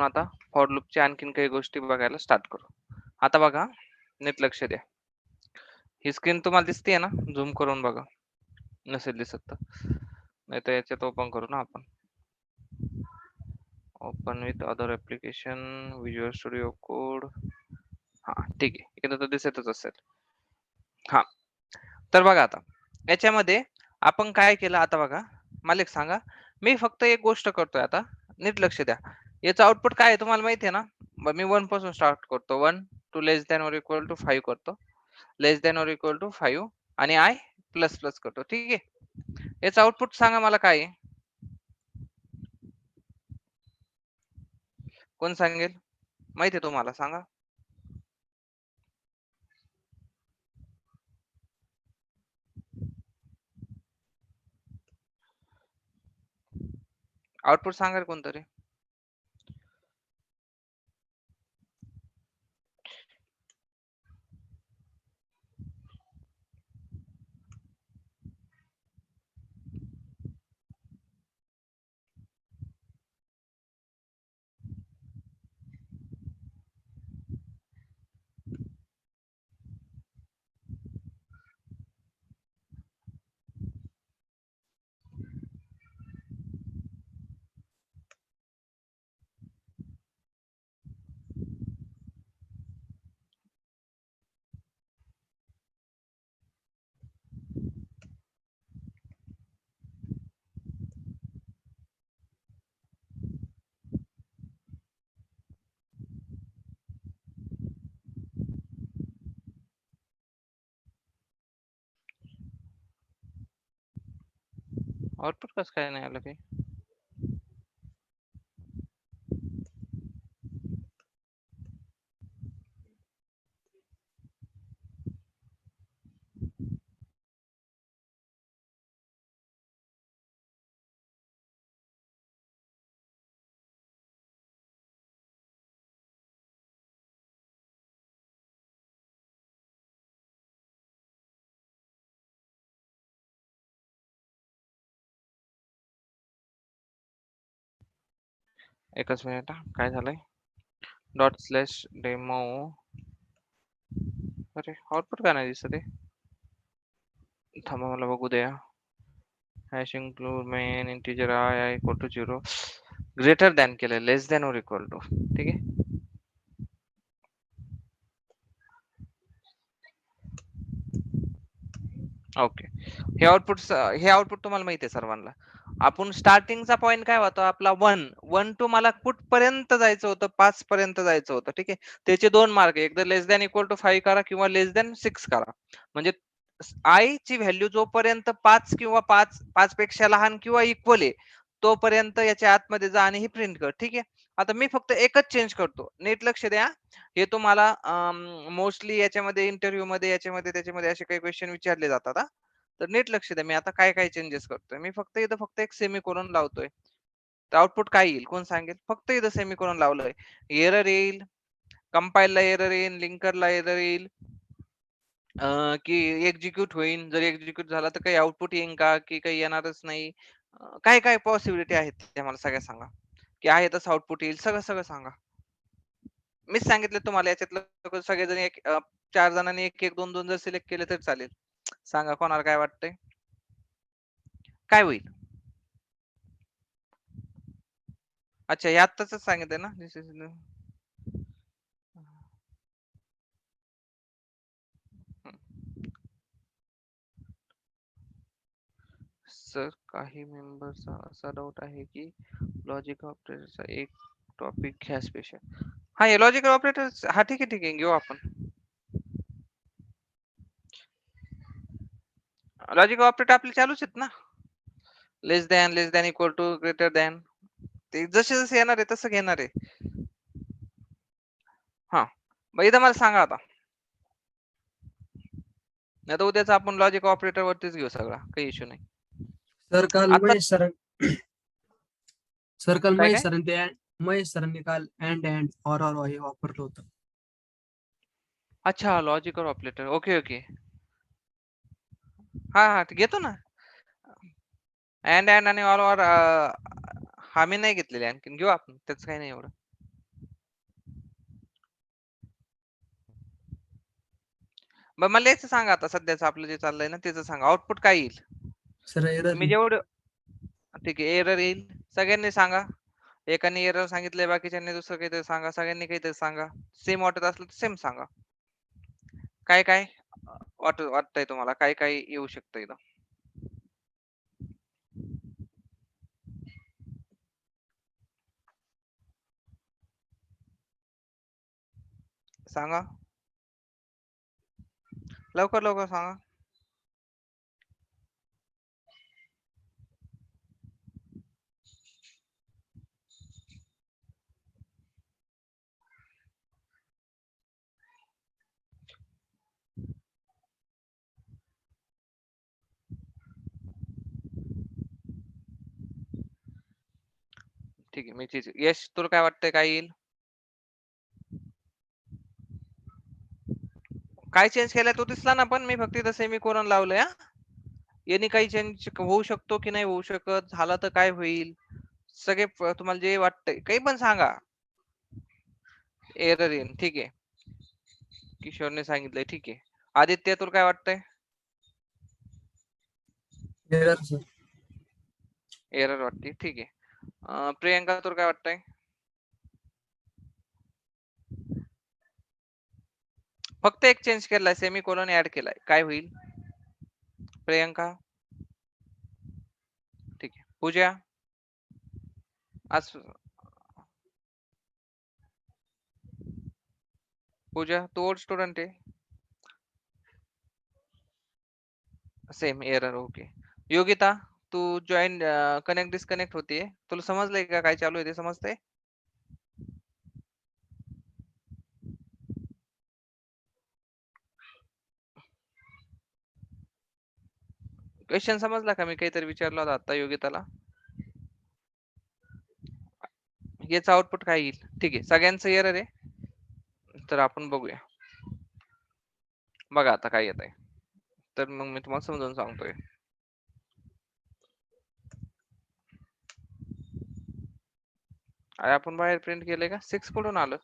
आता फॉर लूपच्या आणखीन काही गोष्टी बघायला स्टार्ट करू. आता बघा, नीट लक्ष द्या. ही स्क्रीन तुम्हाला दिसते ना? झूम करून बघा, नसेल दिसत तर. नाही तर याच्यात ओपन करू ना आपण. Open with other application, visual studio code. हा ठीक आहे, इथं तर दिसतच असेल. हा, तर बघा आता याच्यामध्ये आपण काय केलं. आता बघा, मला एक सांगा, मी फक्त एक गोष्ट करतोय आता, नीट लक्ष द्या. याचं आउटपुट काय आहे तुम्हाला माहिती आहे ना? मी 1 पासून स्टार्ट करतो. 1 to less than or equal to 5 करतो, less than or equal to 5 आणि आय प्लस प्लस करतो. ठीक आहे, याचं आउटपुट सांगा मला काय आहे? कोण सांगेल? माहिती आहे तुम्हाला? सांगा. आउटपुट सांगा कोणतरी. आउटपुट कसं काय नाही आलं काही? एकच मिनिट, काय झालंय? Dot slash demo. अरे आउटपुट काय नाही दिसत आहे? थांबा, मला बघू द्या. Hash include main integer I equal to 0 greater than केलं, less than or equal to. ठीक आहे, ओके. हे आउटपुट तुम्हाला माहिती आहे सर्वांना. आपण स्टार्टिंगचा पॉईंट काय होता आपला? 1 टू मला कुठपर्यंत जायचं होतं? 5 पर्यंत जायचं होतं. ठीक आहे, त्याचे दोन मार्ग, एकदा लेस दॅन इक्वल टू 5 करा किंवा लेस दॅन 6 करा. म्हणजे आय ची व्हॅल्यू जोपर्यंत 5 किंवा 5 पेक्षा लहान किंवा इक्वल आहे तोपर्यंत याच्या आतमध्ये जा आणि ही प्रिंट कर. ठीक आहे, आता मी फक्त एकच चेंज करतो. नीट लक्ष द्या. हे तुम्हाला मोस्टली याच्यामध्ये इंटरव्ह्यू मध्ये याच्यामध्ये त्याच्यामध्ये असे काही क्वेश्चन विचारले जातात. तर नीट लक्ष द्या. मी आता काय काय चेंजेस करतोय. मी फक्त इथं फक्त एक सेमीकोलन लावतोय. तर आउटपुट काय येईल कोण सांगेल? फक्त इथं सेमीकोलन लावलंय, एरर येईल, कंपाईलला एरर येईल, लिंकरला एरर येईल, की एक्झिक्यूट होईल. जर एक्झिक्यूट झाला तर काही आउटपुट येईल का, की काही येणारच नाही? काय काय पॉसिबिलिटी आहेत ते मला सगळ्या सांगा. की आहे तसं आउटपुट येईल, सगळं सगळं सांगा. मीच सांगितलं तुम्हाला. याच्यातलं सगळेजण एक 4 जणांनी एक एक 2 जर सिलेक्ट केले तर चालेल. सांगा कोणाला काय वाटतंय, काय होईल? अच्छा, हे आत्ताच सांगितलं ना. दिस इज सर, काही मेंबर्सचा असा डाऊट आहे की लॉजिक ऑपरेटरचा एक टॉपिक घ्या स्पेशल. हा, हे लॉजिकल ऑपरेटर. हा ठीक आहे, ठीक आहे, घेऊ आपण. लॉजिकल ऑपरेटर आपले चालूच आहेत ना. Less than equal to, greater than. ते जसे जसे येणार आहे तसं घेणार आहे. हा, मग इथं मला सांगा आता. नाही तर उद्याच आपण लॉजिक ऑपरेटर वरतीच घेऊ सगळा, काही इश्यू नाही. सर काल आता महेश सर सर काल काय काय? महेश सरांनी काल अँड ऑर हे वापरलं होतं. अच्छा, लॉजिकल ऑपरेटर. Okay okay. हा हा, घेतो ना. अँड आणि ऑल ओव्हर. हा मी नाही घेतलेले, आणखीन घेऊ आपण, त्याच काही नाही एवढं. मग मला याचं सांगा आता सध्याचं आपलं जे चाललंय ना त्याचं सांगा आउटपुट काय येईल. सर एरर मी जेवढं ठीक आहे एरर येईल सगळ्यांनी सांगा. एकाने एरर सांगितलंय बाकीच्यांनी दुसरं काहीतरी सांगा. सगळ्यांनी काहीतरी सांगा. सेम वाटत असलं तर सेम सांगा. काय काय वाटतंय तुम्हाला काय काय येऊ शकतं इथं. सांगा लवकर लवकर सांगा. ठीक आहे मी यश तुला काय वाटतंय काय येईल. काय चेंज केलाय तो दिसला ना पण मी फक्त इथं सेमीकोलन लावलंय हा. याने काही चेंज होऊ शकतो की नाही होऊ शकत झाला तर काय होईल. सगळे तुम्हाला जे वाटतंय काही पण सांगा. एरर येईल ठीक आहे. किशोरने सांगितलंय ठीक आहे. आदित्य तुला काय वाटतंय. Error sir. एरर वाटते ठीक आहे. प्रियंका तुला काय वाटतंय. फक्त एक चेंज केलाय सेमीकोलन ऍड केलाय काय होईल. प्रियंका ठीक आहे. पूजा आज पूजा तू ओल्ड स्टुडंट आहे. Same error okay. योगिता तू जॉईन कनेक्ट डिस्कनेक्ट होतीये तुला समजलंय का काय चालू आहे ते समजतंय. क्वेश्चन समजला का मी काहीतरी विचारला होता आता योगिताला. याचं आउटपुट काय येईल ठीक आहे सगळ्यांचं एरर आहे. तर आपण बघूया. बघा आता काय येत आहे. तर मग मी तुम्हाला समजावून सांगतोय. अरे आपण बाहेर प्रिंट केलंय का 6 कुठून आलं.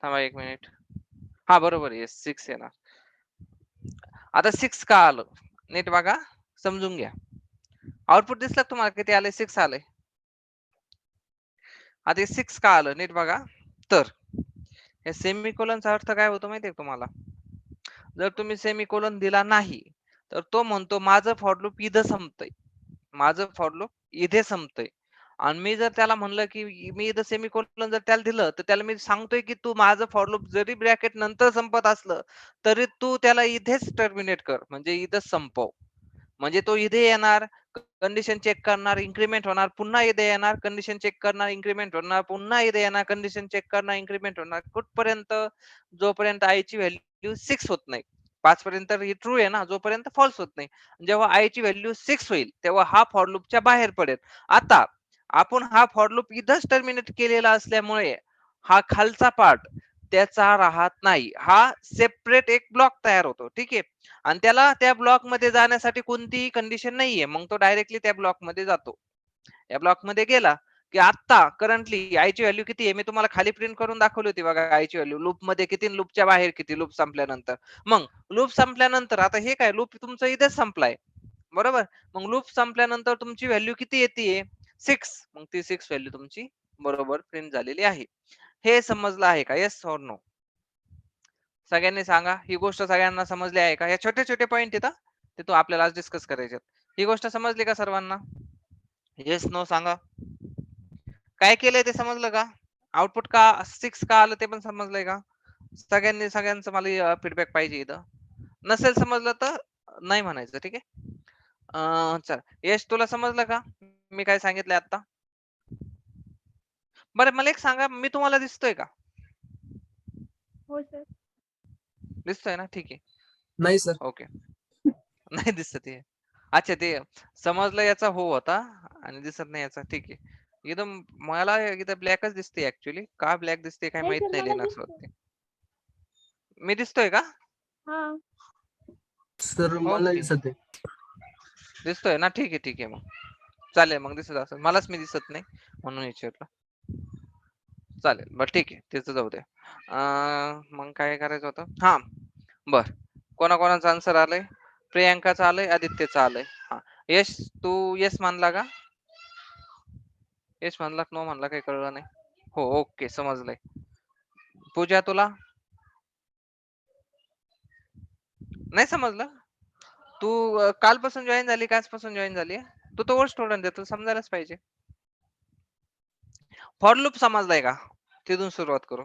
थांबा 1 मिनिट. हा बरोबर आहे 6 येणार. आता 6 का आलं नीट बघा समजून घ्या. आउटपुट दिसलं तुम्हाला किती आले 6 आले. आता 6 का आलं नीट बघा. तर हे सेमीकोलनचा अर्थ काय होतो माहितीये तुम्हाला. जर तुम्ही सेमीकोलन दिला नाही तर तो म्हणतो माझं फॉर लूप इथं संपतंय. माझं फॉर लूप इथे संपतंय. आणि मी जर त्याला म्हणलं की मी इथं सेमीकोलन जर त्याला दिलं तर त्याला मी सांगतोय की तू माझं फॉर लूप जरी ब्रॅकेट नंतर संपत असलं तरी तू त्याला इथेच टर्मिनेट कर म्हणजे इथंच संपव. म्हणजे तो इथे येणार कंडिशन चेक करणार इन्क्रीमेंट होणार पुन्हा इथे येणार कंडिशन चेक करणार इन्क्रीमेंट होणार पुन्हा इथे येणार कंडिशन चेक करणार इन्क्रीमेंट होणार कुठपर्यंत जोपर्यंत आय ची व्हॅल्यू 6 होत नाही. 5 पर्यंत ही ट्रू आहे ना जोपर्यंत फॉल्स होत नाही. जेव्हा आय ची व्हॅल्यू 6 होईल तेव्हा हा फॉर लूपच्या बाहेर पडेल. आता आपण हा फॉर लूप इथंच टर्मिनेट केलेला असल्यामुळे हा खालचा पार्ट त्याचा राहत नाही. हा सेपरेट एक ब्लॉक तयार होतो ठीक आहे. आणि त्याला त्या ब्लॉक मध्ये जाण्यासाठी कोणतीही कंडिशन नाहीये मग तो डायरेक्टली त्या ब्लॉक मध्ये जातो. या ब्लॉक मध्ये गेला की आता करंटली आय ची व्हॅल्यू किती आहे मी तुम्हाला खाली प्रिंट करून दाखवली होती बघा आय ची व्हॅल्यू लूप मध्ये किती लूपच्या बाहेर किती लूप संपल्यानंतर. मग लूप संपल्यानंतर आता हे काय लूप तुमचं इथेच संपलाय बरोबर. मग लूप संपल्यानंतर तुमची व्हॅल्यू किती येते 6 मग ती 6 व्हॅल्यू तुमची बरोबर प्रिंट झालेली आहे. हे समजलं आहे का येस ऑर नो. सगळ्यांनी सांगा ही गोष्ट सगळ्यांना समजली आहे का. या छोटे छोटे पॉईंट येतात ते तो आपल्याला आज डिस्कस करायचे. ही गोष्ट समजली का सर्वांना. येस नो सांगा. काय केलंय ते समजलं का. आउटपुट का 6 का आलं ते पण समजलंय का. सगळ्यांचं मला फीडबॅक पाहिजे इथं. नसेल समजलं तर नाही म्हणायचं ठीक आहे. चल यश तुला समजलं का मी काय सांगितलंय आता. बरं मला एक सांगा मी तुम्हाला दिसतोय का. हो सर. दिसतोय ना ठीक आहे. नाही सर. ओके नाही दिसत आहे. अच्छा ते समजलं याचा हो होता आणि दिसत नाही याचा ठीक आहे. एकदम मला इथं ब्लॅकच दिसते ऍक्च्युली का ब्लॅक दिसते काय नाही माहित सर नाही मला लिनक्स दिसतंय. वरती. मी दिसतोय का. हा सर मला ओके दिसत आहे. दिसतोय ना ठीक आहे मग चालेल मग दिसत असेल मलाच मी दिसत नाही म्हणून विचारलं. चालेल बर ठीक आहे त्याच जाऊ द्या. मग काय करायचं होतं हा बर कोणाकोणाचं आन्सर आलंय? प्रियांकाचं आलंय, आदित्यचं आलंय. हा यश, तू यस मानला का? यश मानला नो मानला काही कळलं नाही. हो ओके समजलंय. पूजा तुला नाही समजलं? तू कालपासून जॉईन झाली का आजपासून जॉईन झाली? तू तो स्टुडंट आहे, तू समजायलाच पाहिजे. फॉर लूप समजलाय का? तिथून सुरुवात करू.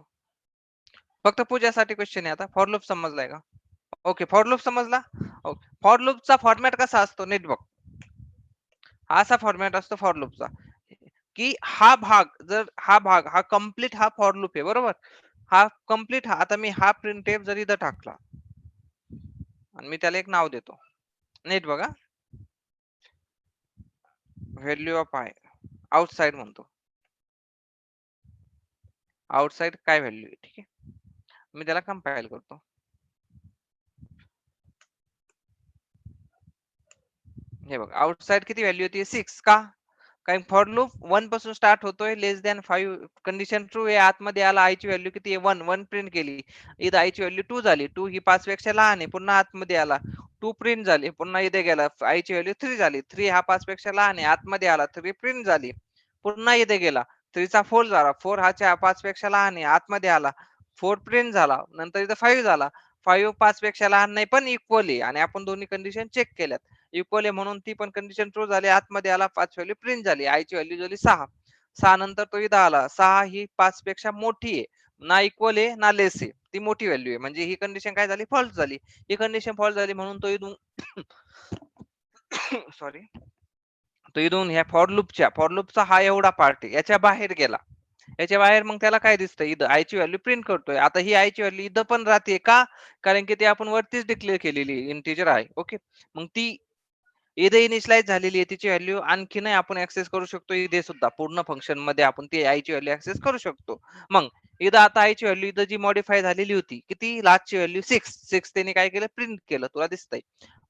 फक्त पूजासाठी क्वेश्चन आहे आता. फॉर लूप समजलाय का? ओके फॉर लूप समजला. ओके फॉर लूपचा फॉर्मॅट कसा असतो नीट बघ. असा फॉर्मॅट असतो फॉर लूपचा की हा भाग हा कम्प्लीट हा फॉर लूप आहे बरोबर. हा कम्प्लीट हा आता मी हा प्रिंट टेप जर इथं टाकला आणि मी त्याला एक नाव देतो. नीट बघा. व्हॅल्यू ऑफ आय आउटसाइड म्हणतो. आउटसाइड काय व्हॅल्यू आहे ठीक आहे. मी त्याला कंपाईल करतो. हे बघ आउटसाइड किती व्हॅल्यू होती 6 का? कारण फॉर लूप 1 पासून स्टार्ट होतोय लेस दॅन 5 कंडिशन ट्रू आहे. आतमध्ये आला आय ची व्हॅल्यू किती आहे 1 प्रिंट केली. इथं आय ची व्हॅल्यू 2 झाली. 2 ही 5 पेक्षा लहान आहे. पुन्हा आतमध्ये आला 2 प्रिंट झाली. पुन्हा इथे गेला आय ची व्हॅल्यू 3 झाली. 3 हा 5 पेक्षा लहान आहे. आतमध्ये आला 3 प्रिंट झाली. पुन्हा इथे गेला 3 चा 4 झाला. 4 हा 5 पेक्षा लहान आहे. आतमध्ये आला 4 प्रिंट झाला. नंतर इथं 5 झाला. 5 5 पेक्षा लहान नाही पण इक्वल आहे आणि आपण दोन्ही कंडिशन चेक केल्यात. इक्वल आहे म्हणून ती पण कंडिशन ट्रू झाली. आतमध्ये आला 5 व्हॅल्यू प्रिंट झाली. आय ची व्हॅल्यू झाली 6. 6 नंतर तो इथं आला 6 ही 5 पेक्षा मोठी आहे. ना इक्वल आहे ना लेस आहे. ती मोठी व्हॅल्यू आहे म्हणजे ही कंडिशन काय झाली फॉल्स झाली. ही कंडिशन फॉल्स झाली म्हणून तो इथून सॉरी तो इथून ह्या फॉर लूपचा हा एवढा पार्ट आहे याच्या बाहेर गेला. याच्या बाहेर मग त्याला काय दिसतं इथं आय ची व्हॅल्यू प्रिंट करतोय. आता ही आय ची व्हॅल्यू इथं पण राहते का? कारण की ते आपण वरतीच डिक्लेअर केलेली इंटिजर आहे. ओके मग ती इथे इनिशियलाइज झालेली आहे. तिची व्हॅल्यू आणखी नाही आपण ऍक्सेस करू शकतो. इथे सुद्धा पूर्ण फंक्शन मध्ये आपण ती आय ची व्हॅल्यू ऍक्सेस करू शकतो. मग इथं आता आय ची व्हॅल्यू इथं जी मॉडिफाय झालेली होती किती लास्ट ची व्हॅल्यू 6 त्याने काय केलं प्रिंट केलं. तुला दिसतंय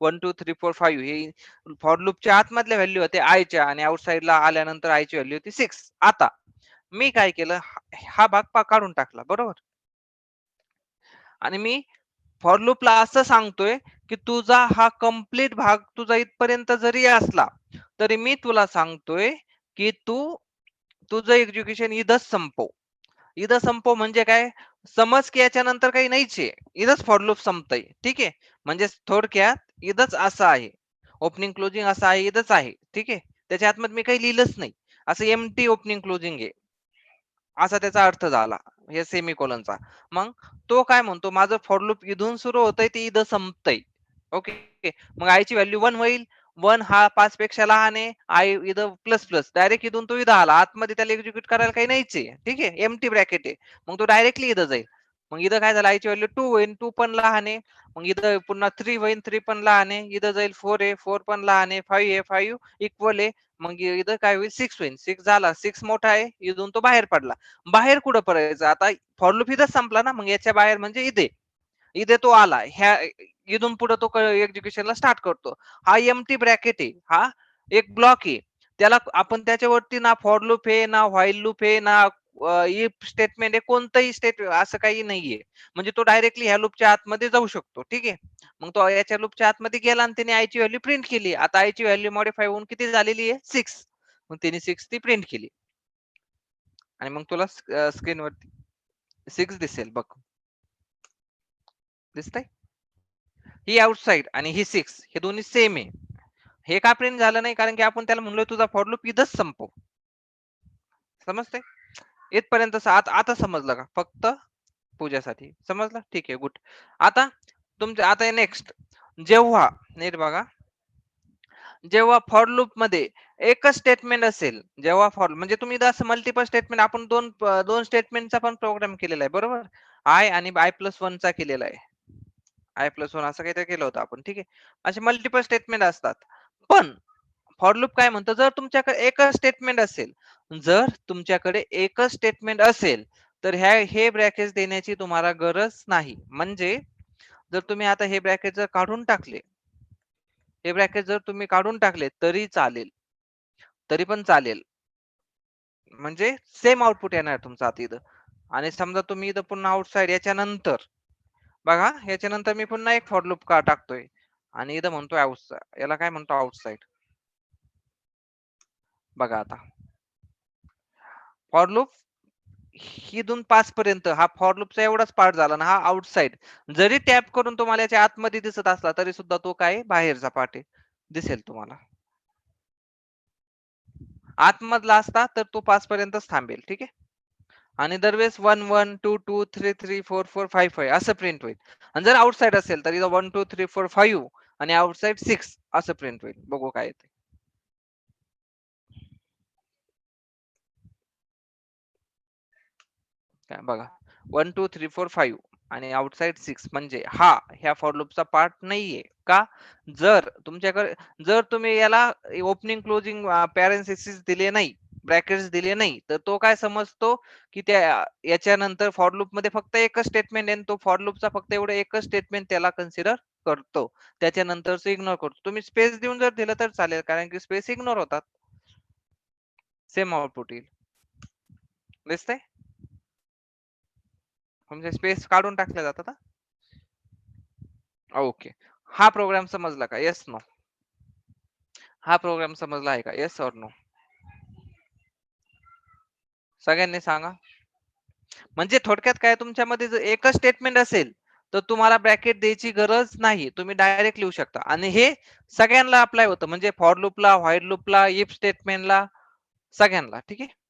1 2 3 4 5 हे फॉर लूपच्या आतमधल्या व्हॅल्यू होते आयच्या आणि आउटसाइडला आल्यानंतर आय ची व्हॅल्यू होती 6. आता मी काय केलं हा भाग काढून टाकला बरोबर. आणि मी फॉर लूपला असं सांगतोय की तुझा हा कंप्लीट भाग तुझा इथपर्यंत जरी असला तरी मी तुला सांगतोय की तू तुझं एज्युकेशन इथंच संपव. इथं संपव म्हणजे काय? समज की याच्या नंतर काही नाहीच आहे. इथंच फॉर लूप संपतय ठीक आहे. म्हणजे थोडक्यात इथंच असं आहे. ओपनिंग क्लोजिंग असं आहे इथंच आहे ठीक आहे. त्याच्या आतमध्ये मी काही लिहिलंच नाही. असं एम्प्टी ओपनिंग क्लोजिंग आहे असा त्याचा अर्थ झाला हे सेमीकोलनचा. मग तो काय म्हणतो माझं फॉर लूप इथून सुरू होतंय ते इथं संपतंय. ओके मग आय ची व्हॅल्यू 1 होईल. 1 हा 5 पेक्षा लहान आहे. आय इथं प्लस प्लस डायरेक्ट इथून तो इथं आला. आतमध्ये त्याला एक्झिक्यूट करायला काही नाहीच आहे ठीक आहे. एम्प्टी ब्रॅकेट आहे. मग तो डायरेक्टली इथं जाईल. मग इथं काय झालं आयची व्हॅल्यू 2 होईल. 2 पण लहान आहे. मग इथं पुन्हा 3 होईल. 3 पण लहान आहे. इथं जाईल 4 आहे. 4 पण लहान आहे. 5 आहे. 5 इक्वल आहे. मग इथं काय होईल 6 होईल. 6 झाला. 6 मोठा आहे. इथून तो बाहेर पडला. बाहेर कुठं पडायचं आता फॉर लूप इथंच संपला ना. मग याच्या बाहेर म्हणजे इथे इथे तो आला. ह्या इथून पुढे तो एक्झिक्युशनला स्टार्ट करतो. हा एम्प्टी ब्रॅकेट आहे. हा एक ब्लॉक आहे. त्याला आपण त्याच्यावरती ना फॉर लूप आहे ना व्हाईल लूप आहे ना इफ स्टेटमेंट आहे कोणतंही स्टेट असं काही नाहीये. म्हणजे तो डायरेक्टली ह्या लूपच्या आतमध्ये जाऊ शकतो ठीक आहे. मग तो याच्या लूपच्या आतमध्ये गेला आणि त्याने आय ची व्हॅल्यू प्रिंट केली. आता आय ची व्हॅल्यू मॉडिफाय होऊन किती झालेली आहे 6. मग त्याने 6 ती प्रिंट केली आणि मग तुला स्क्रीनवरती 6 दिसेल बघ. दिसतंय? ही आउटसाइड आणि ही 6 हे दोन्ही सेम आहे. हे का प्रिंट झालं नाही कारण की आपण त्याला म्हणलोय तुझा फॉर लूप इथंच संपव. समजतंय? इथपर्यंत आता समजलं का? फक्त पूजासाठी समजलं ठीक आहे गुड. आता तुमच्या आता नेक्स्ट जेव्हा नीट बघा जेव्हा फॉर लूप मध्ये एकच स्टेटमेंट असेल जेव्हा फॉर म्हणजे तुम्ही असं मल्टिपल स्टेटमेंट आपण दोन स्टेटमेंटचा पण प्रोग्राम केलेला आहे बरोबर. आय आणि आय प्लस 1 चा केलेला आहे. आय प्लस 1 असं काहीतरी केलं होतं आपण ठीक आहे. असे मल्टिपल स्टेटमेंट असतात. पण फॉर लूप काय म्हणतं जर तुमच्याकडे एकच स्टेटमेंट असेल तर हे ब्रॅकेट देण्याची तुम्हाला गरज नाही. म्हणजे जर तुम्ही आता हे ब्रॅकेट जर काढून टाकले हे ब्रॅकेट जर तुम्ही काढून टाकले तरी चालेल. तरी पण चालेल. म्हणजे सेम आउटपुट येणार तुमचा आता इथं. आणि समजा तुम्ही इथं पुन्हा आउटसाइड याच्या नंतर बघा याच्यानंतर मी पुन्हा एक फॉर लूप का टाकतोय आणि इथं म्हणतोय आउटसाइड, याला काय म्हणतो आउटसाइड. बघा आता फॉर लूप ही 5 पर्यंत हा फॉर लूपचा एवढाच पार्ट झाला ना, हा आउटसाइड. जरी टॅप करून तुम्हाला याच्या आतमध्ये दिसत असला तरी सुद्धा तो काय बाहेरचा पार्ट आहे, दिसेल तुम्हाला. आतमधला असता तर तो 5 पर्यंतच थांबेल, ठीक आहे. आणि दरवेळेस 1 1 2 2 3 3 4 4 5 5 असं प्रिंट होईल. आणि जर आउटसाइड असेल तर इथं 1 2 3 4 5 आणि आउटसाइड 6 असं प्रिंट होईल. बघू काय येते. काय बघा 1 2 3 4 5 आणि आउटसाइड 6 म्हणजे हा ह्या फॉर लूपचा पार्ट नाहीये. का? जर तुम्ही याला ओपनिंग क्लोजिंग पॅरेंथेसिस दिले नाही, ब्रॅकेट्स दिले नाही, तर तो काय समजतो की त्या याच्यानंतर फॉर लूप मध्ये फक्त एकच स्टेटमेंट आहे, तो फॉर लूपचा फक्त एवढं एकच स्टेटमेंट त्याला कन्सिडर करतो. त्याच्यानंतरच इग्नोर करतो. तुम्ही स्पेस देऊन जर दिलं तर चालेल, कारण की स्पेस इग्नोर होतात. सेम आउटपुट येईल. दिसतंय? म्हणजे स्पेस काढून टाकल्या जातात. ओके. हा प्रोग्राम समजला का? Yes no. हा प्रोग्राम समजला आहे का? Yes or no? सगळ्यांनी सांगा. म्हणजे थोडक्यात काय, तुमच्यामध्ये जर एकच स्टेटमेंट असेल तर तुम्हाला ब्रॅकेट द्यायची गरज नाही, तुम्ही डायरेक्ट लिहू शकता. आणि हे सगळ्यांना अप्लाय होतं, म्हणजे फॉर लूपला, व्हाईल लूपला, इफ स्टेटमेंटला, सगळ्यांना. ठीक आहे.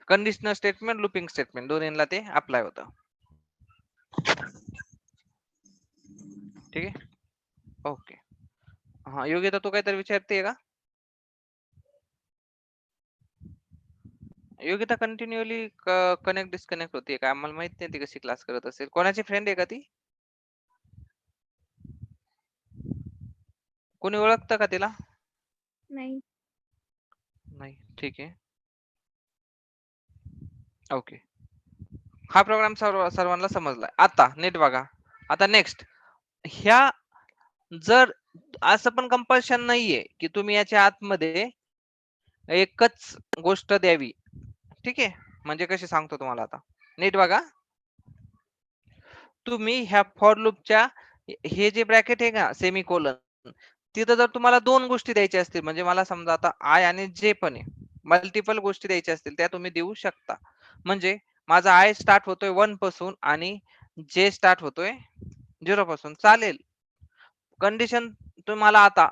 कंडिशनल स्टेटमेंट, लूपिंग स्टेटमेंट दोन्हीला ते अप्लाय होतं. ठीक आहे. ओके. हा योगिता, तू काहीतरी विचारते का? योगिता कंटिन्युअली कनेक्ट डिस्कनेक्ट होते का? आम्हाला माहित नाही ती कशी क्लास करत असेल. कोणाची फ्रेंड आहे का ती? कोणी ओळखतं का तिला? नाही. नाही. ठीक आहे. ओके. हा प्रोग्राम सर्वांना समजलाय. आता नीट बघा. आता नेक्स्ट, ह्या जर असं पण कंपल्शन नाहीये की तुम्ही याच्या आतमध्ये एकच गोष्ट द्यावी. ठीक आहे. म्हणजे कशी सांगतो तुम्हाला आता. नीट बघा. तुम्ही ह्या फॉर लूपच्या हे जे ब्रॅकेट आहे का सेमीकोलन, तिथं जर तुम्हाला दोन गोष्टी द्यायच्या असतील, म्हणजे मला समजा आता आय आणि जे पण आहे, मल्टिपल गोष्टी द्यायच्या असतील त्या तुम्ही देऊ शकता. म्हणजे माझा आय स्टार्ट होतोय 1 पासून आणि जे स्टार्ट होतोय 0 पासून, चालेल. कंडिशन तुम्हाला आता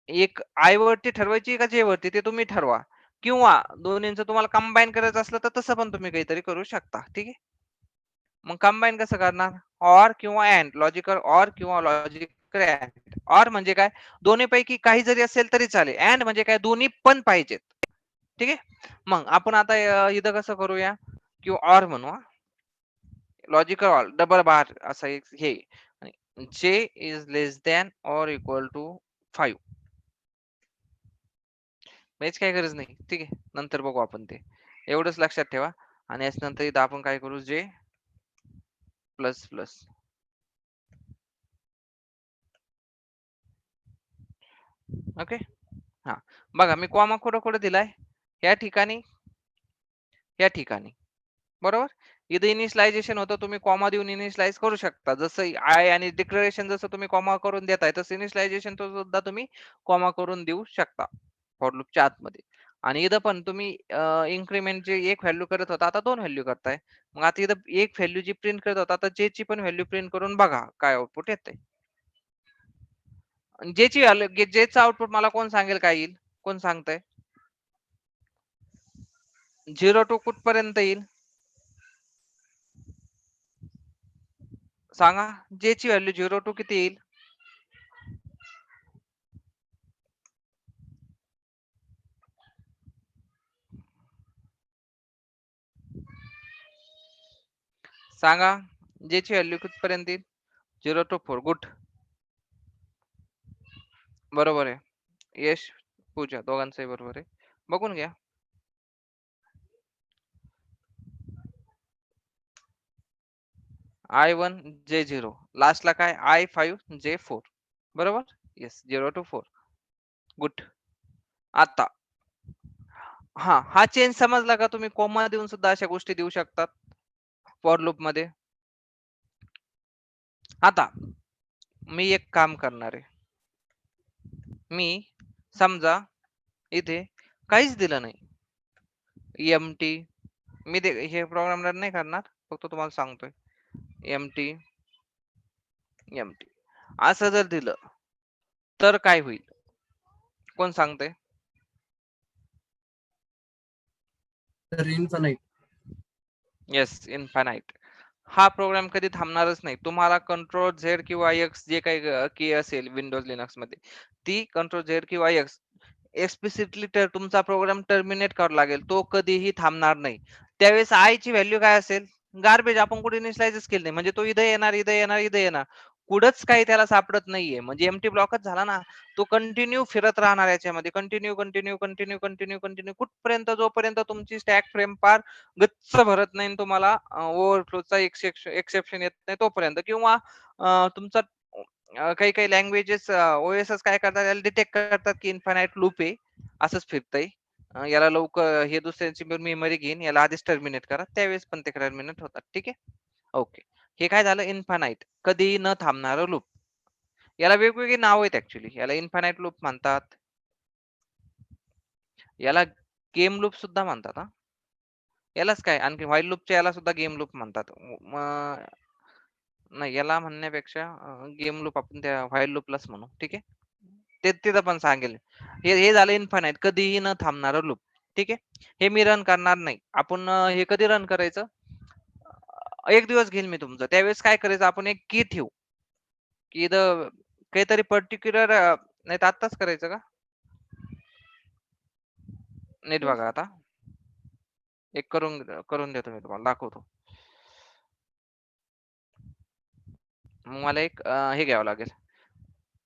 एक आय वरती ठरवायची का जे वरती ते तुम्ही ठरवा, किंवा दोन्हींचं तुम्हाला कंबाईन करायचं असलं तर तसं पण तुम्ही काहीतरी करू शकता. ठीक आहे. मग कंबाईन कसं करणार? ऑर किंवा अँड, लॉजिकल ऑर किंवा लॉजिकल अँड. ऑर म्हणजे काय, दोन्ही पैकी काही जरी असेल तरी चालेल. अँड म्हणजे काय, दोन्ही पण पाहिजेत. ठीक आहे. मग आपण आता इथं कसं करूया, किंवा ऑर म्हणू, लॉजिकल ऑर डबल बार असं एक हे, J is less than or equal to 5. याची काही गरज नाही. ठीक आहे, नंतर बघू आपण ते. एवढंच लक्षात ठेवा. आणि याच नंतर इथं आपण काय करू, जे प्लस प्लस. ओके. हा बघा, मी कॉमा कुठं कुठं दिलाय, या ठिकाणी, या ठिकाणी. बरोबर. इथं इनिशियलायझेशन होतं, तुम्ही कॉमा देऊन इनिशियलाइज करू शकता. जसं आय आणि डिक्लेरेशन जसं तुम्ही कॉमा करून देताय, तसं इनिशियलायझेशन तो सुद्धा तुम्ही कॉमा करून देऊ शकता फॉर लूपच्या आतमध्ये. आणि इथं पण तुम्ही इन्क्रिमेंट जे एक व्हॅल्यू करत होता, आता 2 व्हॅल्यू करताय. मग आता इथं एक व्हॅल्यू जी प्रिंट करत होता, आता जे ची पण व्हॅल्यू प्रिंट करून बघा काय आउटपुट येतंय. जेची व्हॅल्यू, जेचं आउटपुट मला कोण सांगेल काय येईल? कोण सांगतंय? 0 टू कुठपर्यंत येईल सांगा? जेची व्हॅल्यू 0 टू किती येईल? सांगा, जेची व्हॅल्यू कितपर्यंत येईल? 0 टू 4. गुड. बरोबर आहे. यश, पूजा दोघांचंही बरोबर आहे. बघून घ्या. I1 J0, लास्टला काय I5 J4. बरोबर. Yes, 0 to 4. गुड. आता हा चेंज समजला का? तुम्ही कोमा देऊन सुद्धा अशा गोष्टी देऊ शकतात फॉर लूप मध्ये. आता मी एक काम करणार आहे. मी समजा इथे काहीच दिलं नाही. एमटी मी हे प्रोग्राम रन नाही करणार, फक्त तुम्हाला सांगतोय. एमटी एमटी असं जर दिलं तर काय होईल? कोण सांगते? तर इन्फानाइट. Yes, infinite. हा प्रोग्राम कधी थांबणारच नाही. तुम्हाला कंट्रोल झेड किंवा एक्स जे काही की असेल विंडोज लिनक्स मध्ये, ती कंट्रोल झेड किंवा एक्स एक्सप्लिसिटली तुमचा प्रोग्राम टर्मिनेट करावा लागेल. तो कधीही थांबणार नाही. त्यावेळेस आय ची व्हॅल्यू काय असेल? गार्बेज. आपण कुठे इनिशियलाइज केलं नाही, म्हणजे तो इथे येणार, इथे येणार, इथे येणार, कुठंच काही त्याला सापडत नाहीये. म्हणजे एमटी ब्लॉकच झाला ना. तो कंटिन्यू फिरत राहणार याच्यामध्ये, continue continue continue continue continue कुठपर्यंत, जोपर्यंत तुमची स्टॅक फ्रेम पार गच्च भरत नाही, तुम्हाला ओव्हरफ्लोचा एक्सेप्शन येत नाही तोपर्यंत. किंवा तुमचा काही काही लँग्वेजेस ओएसएस काय करतात, याला डिटेक्ट करतात की इन्फानाइट लूप आहे, असंच फिरतंय, याला लवकर हे दुसऱ्यांची मेमरी घेईन, याला आधीच टर्मिनेट करा, त्यावेळेस पण ते टर्मिनेट होतात. ठीक आहे, ओके. हे काय झालं? इन्फानाइट, कधी न थांबणारं लूप. याला वेगवेगळी नाव आहेत ऍक्च्युली. याला इन्फानाइट लूप म्हणतात, याला गेम लूप सुद्धा म्हणतात. हा, यालाच काय आणखी व्हाईल लूपच्या याला सुद्धा गेम लूप म्हणतात. नाही, याला म्हणण्यापेक्षा गेम लूप आपण त्या व्हाईल लूपलाच म्हणू. ठीक आहे, ते तिथं पण सांगेल. हे झालं इन्फानाइट, कधीही न थांबणारं लूप. ठीक आहे, हे मी रन करणार नाही. आपण हे कधी रन करायचं? एक दिवस घेईल मी तुमचं. त्यावेळेस काय करायचं? आपण एक की ठेवू, की इथं काहीतरी पर्टिक्युलर, नाही तर आत्ताच करायचं का? नीट हो बघा सर. आता. एक करून करून देतो, मी तुम्हाला दाखवतो. मग मला एक हे घ्यावं लागेल,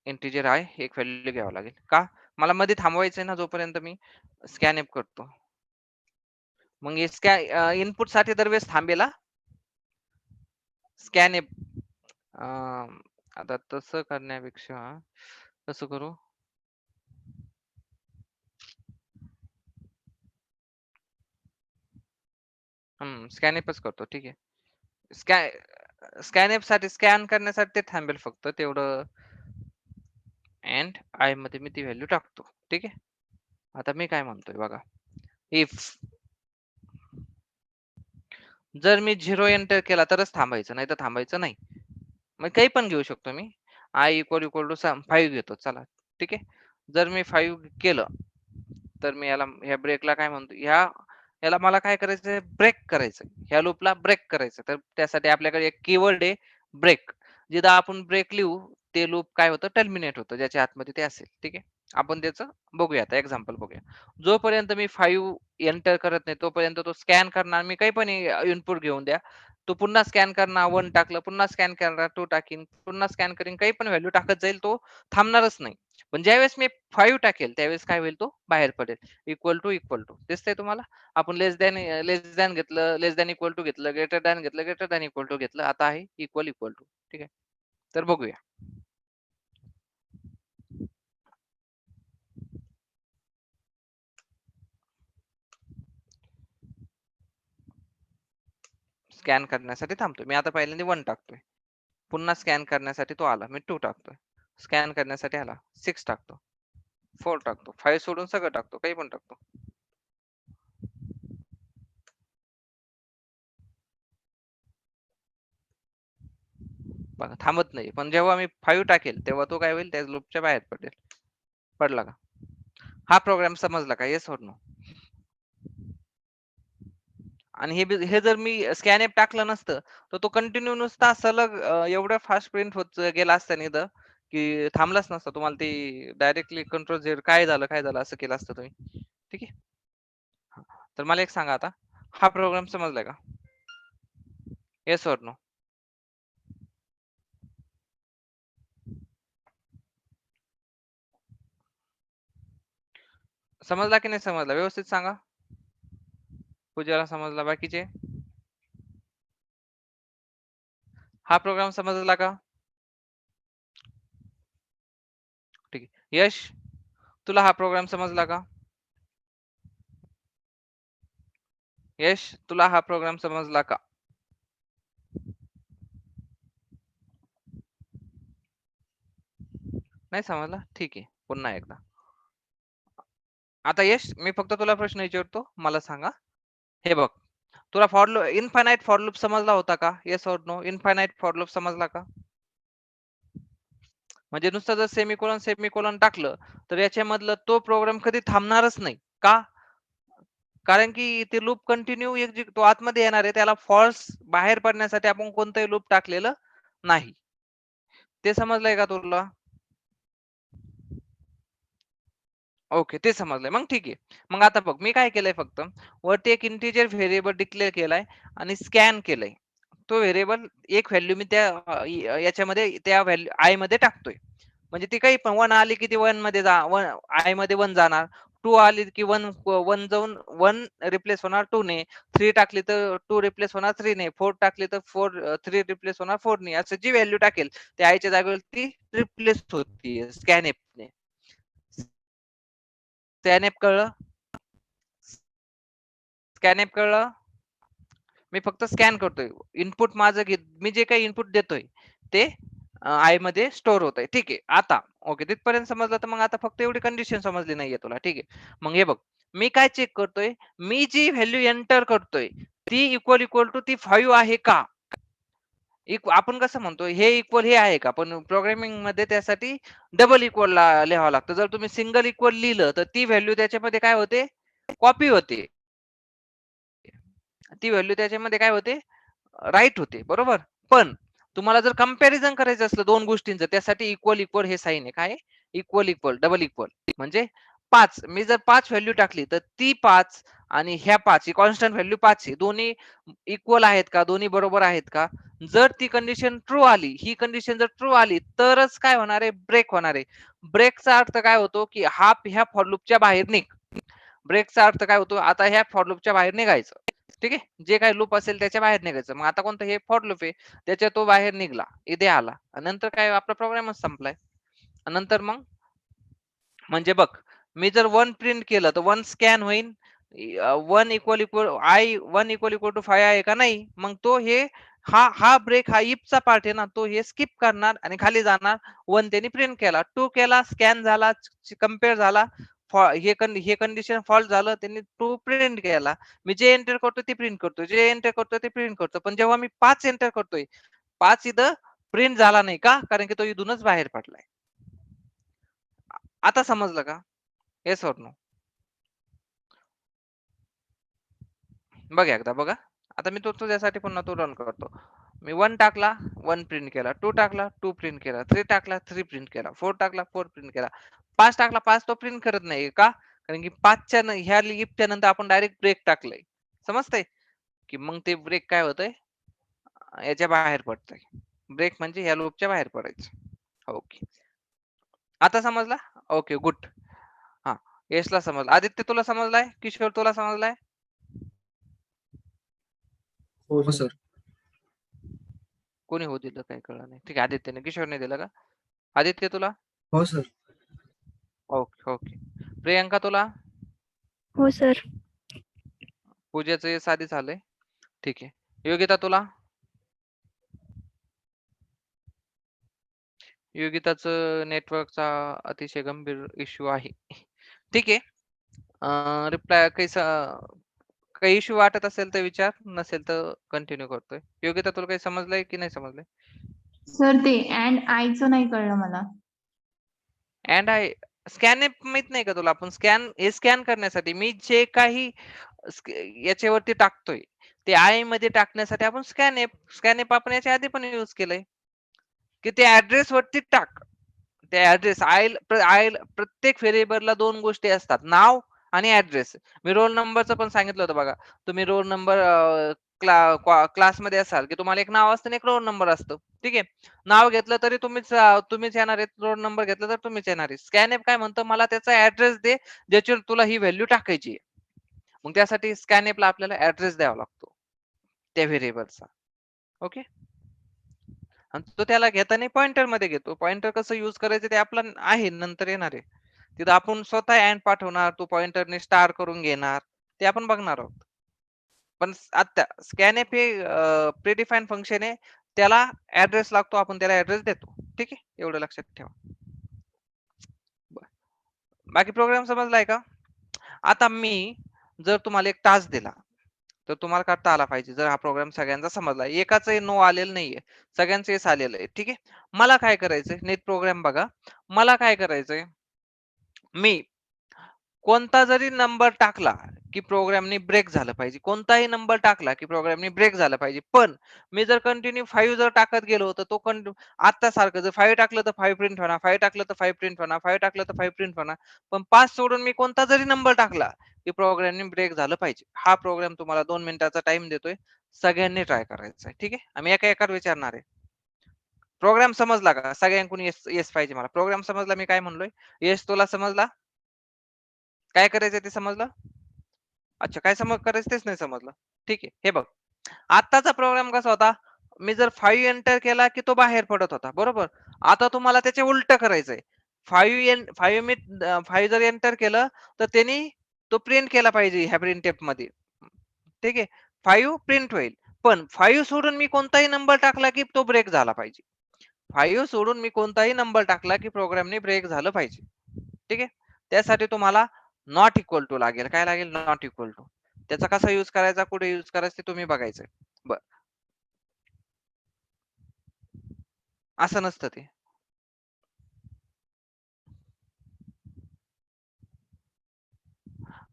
इंटिजर आहे, एक व्हॅल्यू घ्यावं लागेल. का? मला मध्ये थांबवायचंय ना, जोपर्यंत मी स्कॅन एप करतो. मग हे इनपुट साठी दरवेळेस थांबेल स्कॅन एप. आता तसं करण्यापेक्षा कसं करू? स्कॅन एपच करतो. ठीक आहे, स्कॅन एप साठी, स्कॅन करण्यासाठी ते थांबेल फक्त तेवढं. अँड आय मध्ये मी ती व्हॅल्यू टाकतो. ठीक आहे, आता मी काय म्हणतोय बघा. इफ जर मी 0 एंटर केला तरच थांबायचं, नाही तर थांबायचं नाही. मग काही पण घेऊ शकतो मी. आय इक्वल इक्वल टू 5 घेतो, चला. ठीक आहे, जर मी 5 केलं तर मी ह्या ब्रेकला काय म्हणतो? याला मला काय करायचं? ब्रेक करायचं. ह्या लूपला ब्रेक करायचं. तर त्यासाठी आपल्याकडे एक कीवर्ड आहे, ब्रेक. जिथं आपण ब्रेक लिहू, ते लूप काय होतं? टर्मिनेट होतं, ज्याच्या आतमध्ये ते असेल. ठीक आहे, आपण त्याचं बघूया, आता एक्झाम्पल बघूया. जोपर्यंत मी 5 एंटर करत नाही, तोपर्यंत तो स्कॅन करणार. मी काही पण इनपुट घेऊन द्या, तो पुन्हा स्कॅन करणार. 1 टाकलं, पुन्हा स्कॅन करणार, 2 टाकीन, पुन्हा स्कॅन करीन, काही पण व्हॅल्यू टाकत जाईल, तो थांबणारच नाही. पण ज्यावेळेस मी 5 टाकेल, त्यावेळेस काय होईल? तो बाहेर पडेल. इक्वल टू इक्वल टू दिसतंय तुम्हाला? आपण लेस दॅन घेतलं, लेस दॅन इक्वल टू घेतलं, ग्रेटर दॅन घेतलं, ग्रेटर दॅन इक्वल टू घेतलं, आता आहे इक्वल इक्वल टू. ठीक आहे, तर बघूया. स्कॅन करण्यासाठी थांबतोय मी. आता पहिल्यांदा 1 टाकतोय, पुन्हा स्कॅन करण्यासाठी तो आला, मी 2 टाकतोय, स्कॅन करण्यासाठी आला, 6 टाकतो, 4 टाकतो, 5 सोडून सगळं टाकतो, काही पण टाकतो. बघा, थांबत नाही. पण जेव्हा मी 5 टाकेल, तेव्हा तो काय होईल? त्या लूपच्या बाहेर पडेल. पडला का? हा प्रोग्राम समजला का? Yes or no? आणि हे जर मी स्कॅन एप टाकलं नसतं, तर तो कंटिन्यू नुसता सलग एवढं फास्ट प्रिंट होत गेला असता ना इथं, की थांबलाच नसता. तुम्हाला ते डायरेक्टली कंट्रोल झेड काय झालं काय झालं असं केलं असतं तुम्ही. ठीक आहे, हा. तर मला एक सांगा आता, हा प्रोग्राम समजलाय का? Yes or no? समजला की नाही समजला? व्यवस्थित सांगा. पूजाला समजला, बाकीचे? हा प्रोग्राम समजला का? ठीक आहे, यश, तुला हा प्रोग्राम समजला का? यश, तुला हा प्रोग्राम समजला का? नाही समजला? ठीक आहे, पुन्हा एकदा. आता यश, मी फक्त तुला प्रश्न विचारतो, मला सांगा. हे बघ, तुला for loop, infinite for loop समजला होता का? Yes or no? Infinite for loop समजला का? म्हणजे नुसतं जर सेमिकोलॉन टाकलं तर याच्यामधलं तो प्रोग्राम कधी थांबणारच नाही. का? कारण की ते लूप कंटिन्यू तो आतमध्ये येणार आहे, त्याला फॉल्स बाहेर पडण्यासाठी आपण कोणतंही लूप टाकलेलं नाही. ते समजलंय का तुला? ओके, ते समजलंय. मग ठीक आहे. मग आता बघ, मी काय केलंय, फक्त वरती एक इंटिजर व्हेरिएबल डिक्लेअर केलाय आणि स्कॅन केलंय. तो व्हेरिएबल एक व्हॅल्यू मी त्या याच्यामध्ये त्या व्हॅल्यू आय मध्ये टाकतोय. म्हणजे ती काही पण 1 आली की ती 1 मध्ये आय मध्ये 1 जाणार. 2 आली की 1 जाऊन 1 रिप्लेस होणार 2 ने. 3 टाकली तर 2 रिप्लेस होणार 3 ने. 4 टाकली तर 3 रिप्लेस होणार 4 ने. असं जी व्हॅल्यू टाकेल त्या आयच्या जागेवरती रिप्लेस होती स्कॅनएफ ने. स्कॅनएफ कळलं? स्कॅनएफ कळलं? मी फक्त स्कॅन करतोय. इनपुट माझं मी जे काही इनपुट देतोय ते आय मध्ये स्टोअर होतंय. ठीक आहे. आता ओके, तिथपर्यंत समजलं. तर मग आता फक्त एवढी कंडिशन समजली नाहीये तुला. ठीक आहे. मग हे बघ, मी काय चेक करतोय, मी जी व्हॅल्यू एंटर करतोय ती इक्वल टू ती 5 आहे का? आपण कसं म्हणतो, हे इक्वल हे आहे का? पण प्रोग्रामिंग मध्ये त्यासाठी डबल इक्वल लिहावं लागतं. जर तुम्ही सिंगल इक्वल लिहिलं तर ती व्हॅल्यू त्याच्यामध्ये काय होते, कॉपी होते. ती व्हॅल्यू त्याच्यामध्ये काय होते, राईट होते. बरोबर. पण तुम्हाला जर कंपॅरिझन करायचं असलं दोन गोष्टींचं, त्यासाठी इक्वल इक्वल हे साइन आहे. काय? Equal equal, double equal. म्हणजे 5, मी जर 5 व्हॅल्यू टाकली तर ती 5 आणि ह्या 5 ही कॉन्स्टंट व्हॅल्यू 5 आहे. दोन्ही इक्वल आहेत का? दोन्ही बरोबर आहेत का? जर ती कंडिशन ट्रू आली, ही कंडिशन जर ट्रू आली तरच काय होणार आहे, ब्रेक होणार आहे. ब्रेकचा अर्थ काय होतो, की ह्या फॉर लूपच्या बाहेर निघ. ब्रेकचा अर्थ काय होतो, आता ह्या फॉर लूपच्या बाहेर निघायचं. ठीक आहे. जे काही लूप असेल त्याच्या बाहेर निघायचं. मग आता कोणतं हे फॉर लूप आहे, त्याच्या तो बाहेर निघला, इथे आला, नंतर काय आपला प्रोग्रामच संपलाय. नंतर मग म्हणजे बघ, मी जर 1 प्रिंट केलं तर 1 स्कॅन होईल. 1 equal equal I 1 equal equal to 5 आहे का? नाही. मग तो हे हा ब्रेक, हा इफचा पार्ट आहे ना, तो हे स्किप करणार आणि खाली जाणार. 1 त्यांनी प्रिंट केला, 2 केला, स्कॅन झाला, कम्पेअर झाला, हे कंडिशन फॉल्स झालं, त्यांनी 2 प्रिंट केला. मी जे एंटर करतो ते प्रिंट करतो, जे एंटर करतो ते प्रिंट करतो. पण जेव्हा मी 5 एंटर करतोय, 5 इथं प्रिंट झाला नाही का? कारण की तो इथूनच बाहेर पडलाय. आता समजलं का? Yes or no? बघ एकदा बघा. आता मी तो तुझ्यासाठी पुन्हा तो रन करतो. मी 1 टाकला, 1 प्रिंट केला, 2 टाकला, 2 प्रिंट केला, 3 टाकला, 3 प्रिंट केला, 4 टाकला, 4 प्रिंट केला, 5 टाकला, 5 तो प्रिंट करत नाही का? कारण की 5च्या ह्या इफच्या नंतर आपण डायरेक्ट ब्रेक टाकलंय. समजतंय? की मग ते ब्रेक काय होतंय, याच्या बाहेर पडतंय. ब्रेक म्हणजे ह्या लूपच्या बाहेर पडायचं. ओके. आता समजला? Okay, good. हा, यशला समजलं. आदित्य तुला समजलाय? किशोर तुला समजलाय? हो सर. कोणी हो दिलं काही कळलं नाही. ठीक आहे, आदित्यने. किशोरने दिलं का? आदित्य तुला? हो सर. Okay okay. प्रियंका तुला? हो सर. पूजेचं हे आधी झालंय. ठीक आहे. योगिता तुला? योगिताचं नेटवर्कचा अतिशय गंभीर इश्यू आहे. ठीक आहे. रिप्लाय काही इश्यू वाटत असेल तर विचार, नसेल तर कंटिन्यू करतोय. योगिता तुला काही समजलंय की नाही समजलंय? सर ते अँड आयचं नाही कळलं मला. अँड आय स्कॅन माहित नाही का तुला? आपण स्कॅन करण्यासाठी मी जे काही याच्यावरती टाकतोय ते आय मध्ये टाकण्यासाठी आपण स्कॅन आपण याच्या आधी पण युज केलंय, की ते ऍड्रेस वरती टाक. ते ऍड्रेस आय प्रत्येक व्हेरिएबलला 2 गोष्टी असतात, नाव आणि ऍड्रेस. मी रोल नंबरचं पण सांगितलं होतं बघा. तुम्ही रोल नंबर क्लासमध्ये असाल की तुम्हाला एक नाव असतं आणि एक रोल नंबर असतो. ठीक आहे. नाव घेतलं तरी तुम्हीच येणार आहे, रोल नंबर घेतला तर तुम्हीच येणार आहे. स्कॅनएप काय म्हणतो, मला त्याचा ऍड्रेस दे ज्याच्यावर तुला ही व्हॅल्यू टाकायची. मग त्यासाठी स्कॅनएपला आपल्याला ऍड्रेस द्यावा लागतो त्या व्हेरिएबलचा. ओके. आणि तो त्याला घेताना पॉइंटर मध्ये घेतो. पॉइंटर कसं युज करायचं ते आपलं आहे, नंतर येणार आहे. तिथं आपण स्वतः अँड पाठवणार, तो पॉइंटरने स्टार करून घेणार, ते आपण बघणार आहोत. पण आता स्कॅनएफ हे प्रीडिफाईन फंक्शन आहे, त्याला ऍड्रेस लागतो, आपण त्याला ऍड्रेस देतो. ठीक आहे, एवढं लक्षात ठेवा. बाकी प्रोग्राम समजलाय का? आता मी जर तुम्हाला एक टास्क दिला तर तुम्हाला करता आला पाहिजे. जर हा प्रोग्राम सगळ्यांचा समजला, एकाचंही नो आलेलं नाहीये, सगळ्यांचं येस आलेलं आहे. ठीक आहे, मला काय करायचंय, नीट प्रोग्राम बघा. मला काय करायचंय, मी कोणता जरी नंबर टाकला की प्रोग्रामनी ब्रेक झालं पाहिजे. कोणताही नंबर टाकला की प्रोग्रामनी ब्रेक झालं पाहिजे. पण मी जर कंटिन्यू 5 जर टाकत गेलो तर तो आता सारखं जर 5 टाकलं तर 5 प्रिंट होणार, 5 टाकलं तर 5 प्रिंट होणार, 5 टाकलं तर 5 प्रिंट होणार. पण 5 सोडून मी कोणता जरी नंबर टाकला की प्रोग्रामनी ब्रेक झालं पाहिजे. हा प्रोग्राम तुम्हाला 2 मिनिटाचा टाइम देतोय. सगळ्यांनी ट्राय करायचा आहे. ठीक आहे, आम्ही एका एकावर विचारणार आहे. प्रोग्राम समजला का? सगळ्यांकडून येस येस पाहिजे मला. प्रोग्राम समजला मी काय म्हणलोय? येस तुला समजला? काय करायचं ते समजलं? अच्छा, काय करायचं तेच नाही समजलं. ठीक आहे, हे बघ. आताचा प्रोग्राम कसा होता? मी जर 5 एंटर केला की तो बाहेर पडत होता, बरोबर? आता तुम्हाला त्याचे उलट करायचंय. 5 जर एंटर केलं तर त्यांनी तो प्रिंट केला पाहिजे ह्या प्रिंटफ मध्ये. ठीक आहे, 5 प्रिंट होईल. पण 5 सोडून मी कोणताही नंबर टाकला की तो ब्रेक झाला पाहिजे. 5 सोडून मी कोणताही नंबर टाकला की प्रोग्रामने ब्रेक झालं पाहिजे. ठीक आहे, त्यासाठी तुम्हाला नॉट इक्वल टू लागेल. काय लागेल? Not equal to. त्याचा कसा युज करायचा, कुठे युज करायचा ते तुम्ही बघायचंय. बर, असं नसतं ते.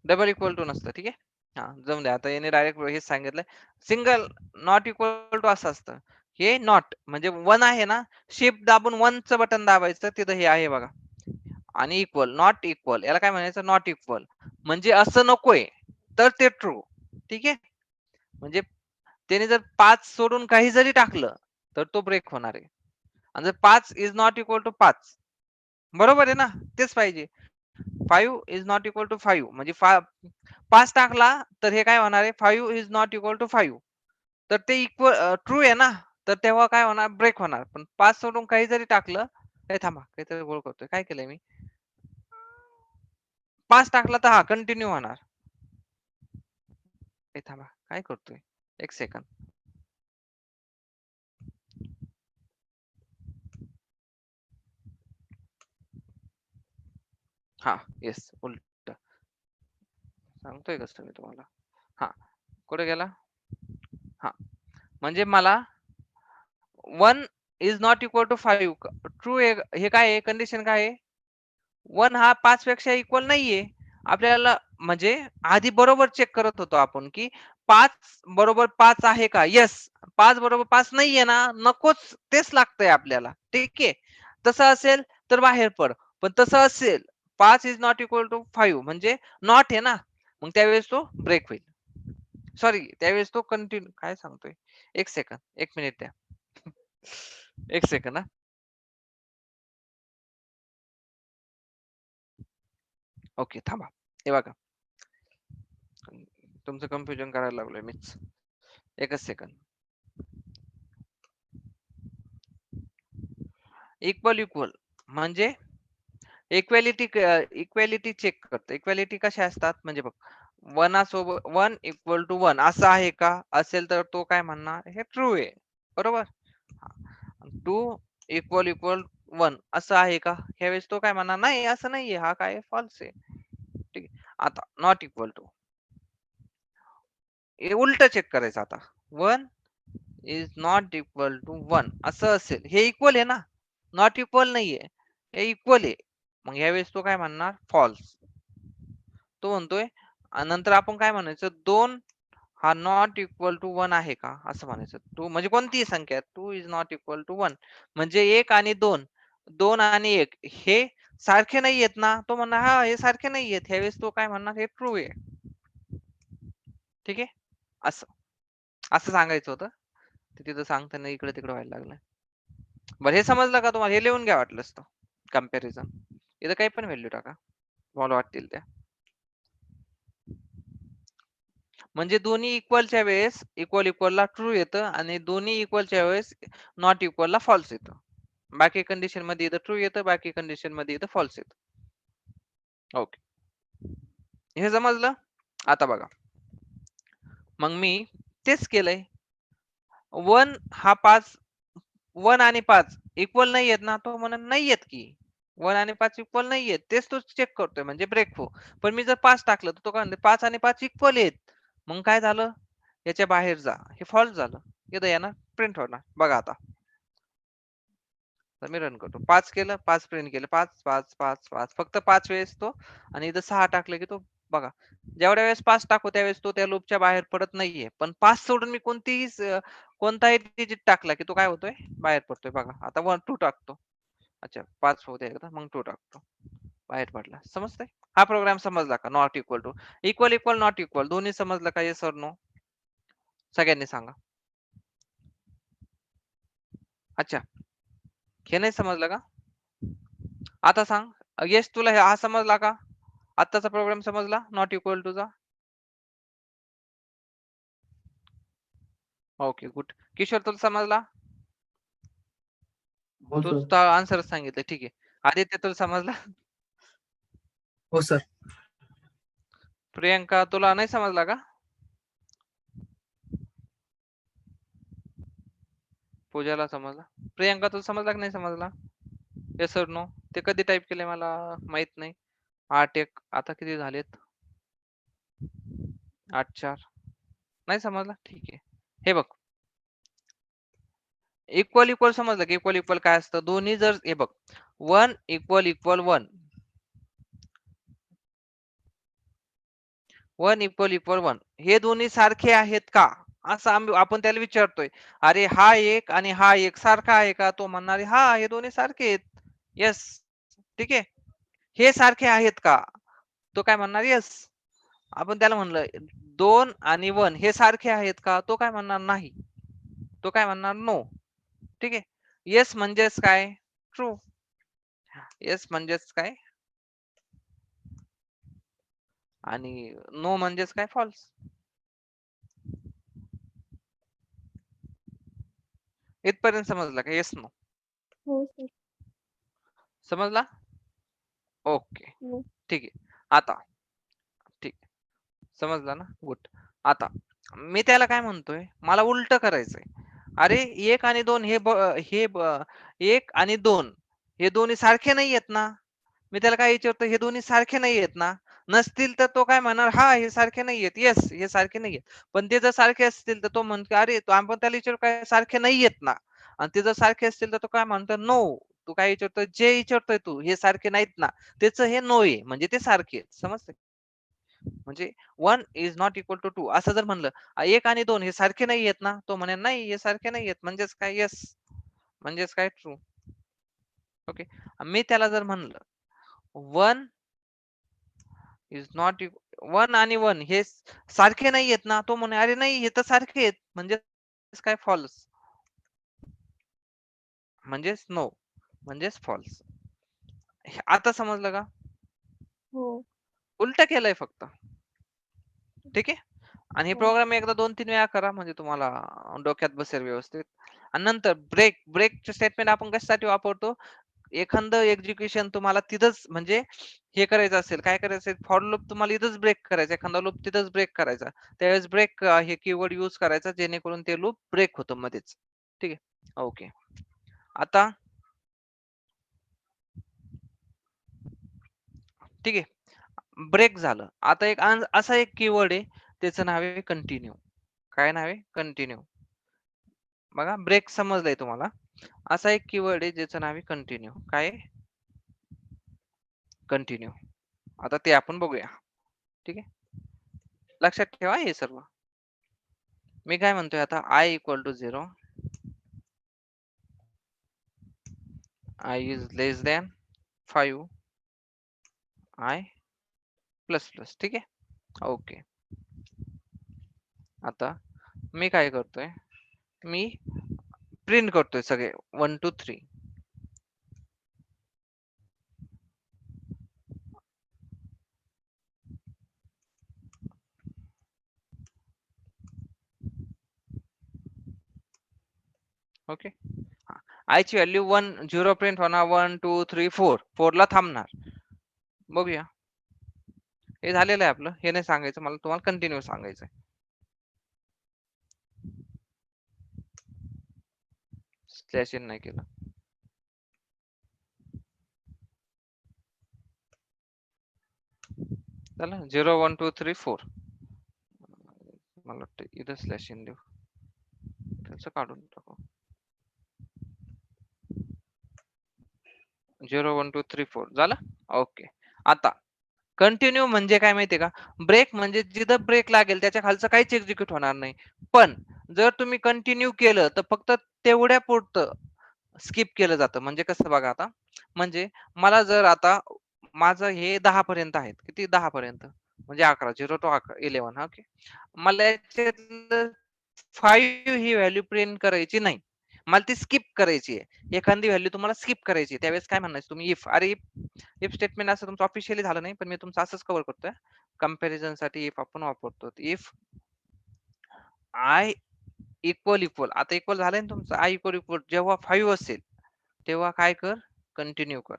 डबल इक्वल टू नसतं. ठीक आहे, हा जाऊन द्या. आता याने डायरेक्ट हेच सांगितलंय. सिंगल नॉट इक्वल टू असं असतं. हे नॉट म्हणजे 1 आहे ना, शिफ्ट दाबून 1 चं बटन दाबायचं, तिथं हे आहे बघा. आणि इक्वल, नॉट इक्वल, याला काय म्हणायचं? नॉट इक्वल म्हणजे असं नकोय तर ते ट्रू. ठीक आहे, म्हणजे त्याने जर 5 सोडून काही जरी टाकलं तर तो ब्रेक होणार आहे. आणि जर 5 इज नॉट इक्वल टू 5, बरोबर आहे ना, तेच पाहिजे. 5 इज नॉट इक्वल टू 5 म्हणजे 5 टाकला तर हे काय होणार आहे? 5 इज नॉट इक्वल टू 5, तर ते इक्वल ट्रू आहे ना, तर तेव्हा काय होणार? ब्रेक होणार. पण 5 सोडून काही जरी टाकलं, हे थांबा, काहीतरी गोळ करतोय. काय केलंय मी? 5 टाकला तर हा कंटिन्यू होणार. हे थांबा, काय करतोय? एक सेकंद. हा, येस, उलट सांगतोय कसं मी तुम्हाला. हा, कुठे गेला? हा, म्हणजे मला 1 is not equal to 5 true आहे. हे काय आहे? कंडिशन काय आहे? 1 हा 5 पेक्षा इक्वल नाहीये. आपल्याला म्हणजे आधी बरोबर चेक करत होतो आपण की 5 बरोबर 5 आहे का? येस. 5 बरोबर 5 नाहीये ना, नकोच, तेच लागतंय आपल्याला. ठीक आहे, तसं असेल तर बाहेर पड. पण तसं असेल 5 इज नॉट इक्वल टू 5 म्हणजे नॉट आहे ना, मग त्यावेळेस तो ब्रेक होईल. सॉरी, त्यावेळेस तो कंटिन्यू, काय सांगतोय? एक सेकंद, 1 मिनिट द्या. 1 सेकंद हा. ओके, थांबा. हे बघा, तुमचं कन्फ्युजन करायला लागलोय मीच. एकच सेकंद. इक्वल इक्वल म्हणजे इक्वॅलिटी चेक करतो. इक्वॅलिटी कशा असतात म्हणजे बघ, 1 इक्वल टू 1 असं आहे का? असेल तर तो काय म्हणणार? हे ट्रू आहे, बरोबर. 2 इक्वल इक्वल 1 असं आहे का? ह्यावेळेस तो काय म्हणणार? नाही, असं नाहीये, हा काय फॉल्स आहे. ठीक आहे, आता नॉट इक्वल टू, हे उलट चेक करायचं. आता 1 इज नॉट इक्वल टू 1 असं असेल, हे इक्वल आहे ना, नॉट इक्वल नाहीये, हे इक्वल आहे. मग यावेळेस तो काय म्हणणार? फॉल्स. तो म्हणतोय. आणि नंतर आपण काय म्हणायचं? 2 हा नॉट इक्वल टू 1 आहे का? असं म्हणायचं. 2 म्हणजे कोणतीही संख्या, 2 इज नॉट इक्वल टू 1 म्हणजे 1 आणि 2, 2 आणि 1 हे सारखे नाहीयेत ना. तो म्हणणार हा, हे सारखे नाहीयेत. ह्यावेळेस तो काय म्हणणार? हे ट्रू आहे. ठीक आहे, असं असं सांगायचं होतं. ते तिथं सांगताना इकडे तिकडे व्हायला लागलं. बरं, हे समजलं का तुम्हाला? हे लिहून घ्या वाटलंच तर. कम्पॅरिझन इथं काही पण व्हॅल्यू टाका, तुम्हाला वाटतील त्या. म्हणजे दोन्ही इक्वलच्या वेळेस इक्वल इक्वलला ट्रू येतं आणि दोन्ही इक्वलच्या वेळेस नॉट इक्वलला फॉल्स येतं. बाकी कंडिशन मध्ये इथं ट्रू येतं, बाकी कंडिशन मध्ये इथं फॉल्स येतं. ओके, हे समजलं. आता बघा, मग मी तेच केलंय. 1 हा 5 1 आणि 5 इक्वल नाही आहेत ना, तो म्हणून नाही आहेत की 1 आणि 5 इक्वल नाही आहेत, तेच तो चेक करतोय म्हणजे ब्रेक हो. पण मी जर 5 टाकलं तर तो काय म्हणतो 5 आणि 5 इक्वल आहेत. मग काय झालं, याच्या बाहेर जा, हे फॉल्स झालं. इथं येणार प्रिंट होणार बघा. आता तर मी रन करतो, 5 केलं, 5 प्रिंट केलं, 5 5 5 5 फक्त 5 वेळेस तो. आणि इथं 6 टाकलं की तो बघा, जेवढ्या वेळेस 5 टाकू त्यावेळेस तो त्या लूपच्या बाहेर पडत नाहीये. पण 5 सोडून मी कोणताही डिजिट टाकला की तो काय होतोय, बाहेर पडतोय बघा. आता 1 2 टाकतो, अच्छा 5 होऊ दे एकदा, मग 2 टाकतो, बाहेर पडला. समजतंय? हा प्रोग्राम समजला का? Not equal to, equal equal not equal दोन्ही समजलं का? येस और नो? सगळ्यांनी सांगा. अच्छा, हे नाही समजलं का? आता सांग. येस, तुला हा समजला का? आत्ताचा प्रोग्राम समजला नॉट इक्वल टू चा? Okay good. किशोर, तुला समजला? हो तू सर. आन्सर सांगितलं, ठीक आहे. आदित्य, तुला समजला? हो सर. प्रियंका, तुला नाही समजला का? पूजाला समजला. प्रियंका, तुला समजला की नाही समजला? येस और नो? ते कधी टाईप केले मला माहित नाही. 8-1 आता किती झालेत? 8-4. नाही समजला, ठीक आहे. हे बघ, इक्वल इक्वल समजलं की इक्वल इक्वल काय असतं? दोन्ही जर हे बघ, 1 इक्वल इक्वल 1, 1 इक्वल इक्वल 1 हे दोन्ही सारखे आहेत का, असं आपण त्याला विचारतोय. अरे हा एक आणि हा एक सारखा आहे का? तो म्हणणार हा, हे दोन्ही सारखे आहेत. येस, ठीक आहे. हे सारखे आहेत का? तो काय म्हणणार येस. आपण त्याला म्हणलं 2 आणि 1 हे सारखे आहेत का? तो काय म्हणणार नाही. तो काय म्हणणार नो. ठीक आहे. येस म्हणजेच काय? ट्रू. येस म्हणजेच काय? आणि नो म्हणजेच काय? फॉल्स. इथपर्यंत समजलं का? येस नो हो सर. समजला? ओके, हो. ठीक आहे. आता ठीक आहे, समजला ना? गुड. आता मी त्याला काय म्हणतोय, मला उलट करायचंय. अरे 1 आणि 2 1 आणि 2 हे दोन्ही सारखे नाही आहेत ना. मी त्याला काय विचारतो, हे दोन्ही सारखे नाही आहेत ना? नसतील तर तो काय म्हणणार, हा हे सारखे नाही आहेत. येस, हे सारखे नाही आहेत. पण ते जर सारखे असतील तर तो म्हणतो, अरे तो आपण त्याला विचारू काय सारखे नाही आहेत ना? आणि ते जर सारखे असतील तर तो काय म्हणतो, नो. तू काय विचारतोय, जे विचारतोय तू हे सारखे नाहीत ना, त्याचं हे नो आहे, म्हणजे ते सारखे आहेत. समजतंय? म्हणजे 1 इज नॉट इक्वल टू 2 असं जर म्हणलं, 1 आणि 2 हे सारखे नाही आहेत ना? तो म्हणे नाही, हे सारखे नाही आहेत. म्हणजेच काय? येस. म्हणजेच काय? ट्रू. ओके. मी त्याला जर म्हणलं 1 इज नॉट 1 आणि 1 हे सारखे नाही आहेत ना? तो म्हणे अरे नाही, हे तर सारखे आहेत. म्हणजेच काय? फॉल्स. म्हणजेच नो. म्हणजेच फॉल्स. आता समजलं का? हो. उलट केलंय फक्त. ठीक आहे. आणि हे हो. प्रोग्राम एकदा 2-3 वेळा करा म्हणजे तुम्हाला डोक्यात बसेल व्यवस्थित. आणि नंतर ब्रेकचे स्टेटमेंट आपण कशासाठी वापरतो? एखादं एक्झिक्युशन तुम्हाला तिथंच म्हणजे हे करायचं असेल, काय करायचं असेल, फॉर लूप तुम्हाला इथंच ब्रेक करायचा, एखादा लूप तिथंच ब्रेक करायचा. त्यावेळेस ब्रेक हे कीवर्ड यूज करायचा, जेणेकरून ते लूप ब्रेक होतं मध्येच. ठीक आहे. ओके. आता ठीक आहे, ब्रेक झालं. आता असा एक कीवर्ड आहे, त्याचं नाव आहे कंटिन्यू. काय नाव आहे? कंटिन्यू. बघा, ब्रेक समजलाय तुम्हाला. असा एक कीवर्ड आहे ज्याचं नाव आहे कंटिन्यू. काय? कंटिन्यू. आता ते आपण बघूया. ठीक आहे, लक्षात ठेवा हे सर्व. मी काय म्हणतोय आता, I equal to 0, I is less than 5, I plus plus. ठीक आहे. ओके. आता मी काय करतोय, मी प्रिंट करतोय सगळे 1 2 3. ओके. आय ची व्हॅल्यू 1 0 प्रिंट होणार, 1 2 3 4 4 ला थांबणार. बघूया. हे झालेलं आहे आपलं. हे नाही सांगायचं मला, तुम्हाला कंटिन्यू सांगायचंय. स्लॅश इन नाही केलं. चला 0 1 2 3 4 मला वाटतं इथं स्लॅश इन देऊ, त्याचं काढून टाकू. 0 1 2 3 4 झालं. ओके. आता कंटिन्यू म्हणजे काय माहितीये का, ब्रेक म्हणजे जिथं ब्रेक लागेल त्याच्या खालचं काहीच एक्झिक्यूट होणार नाही. पण जर तुम्ही कंटिन्यू केलं तर फक्त तेवढ्या पुरतं स्किप केलं जातं. म्हणजे कसं बघा आता, म्हणजे मला जर आता माझं हे 10 पर्यंत आहेत, किती 10 पर्यंत म्हणजे 11 0 टू 11 ओके. मला याच्यातलं 5 ही व्हॅल्यू प्रिंट करायची नाही, मला ती स्किप करायची आहे. एखादी व्हॅल्यू तुम्हाला स्किप करायची आहे, त्यावेळेस काय म्हणायचं तुम्ही इफ. अरे इफ स्टेटमेंट असं तुमचं ऑफिशियली झालं नाही, पण मी तुमचं असंच कव्हर करतोय कंपॅरिझन साठी. इफ आपण वापरतो इफ आय इक्वल इक्वल, आता इक्वल झालंय ना तुमचं, आय इक्वल इक्वल जेव्हा 5 असेल तेव्हा काय कर, कंटिन्यू कर.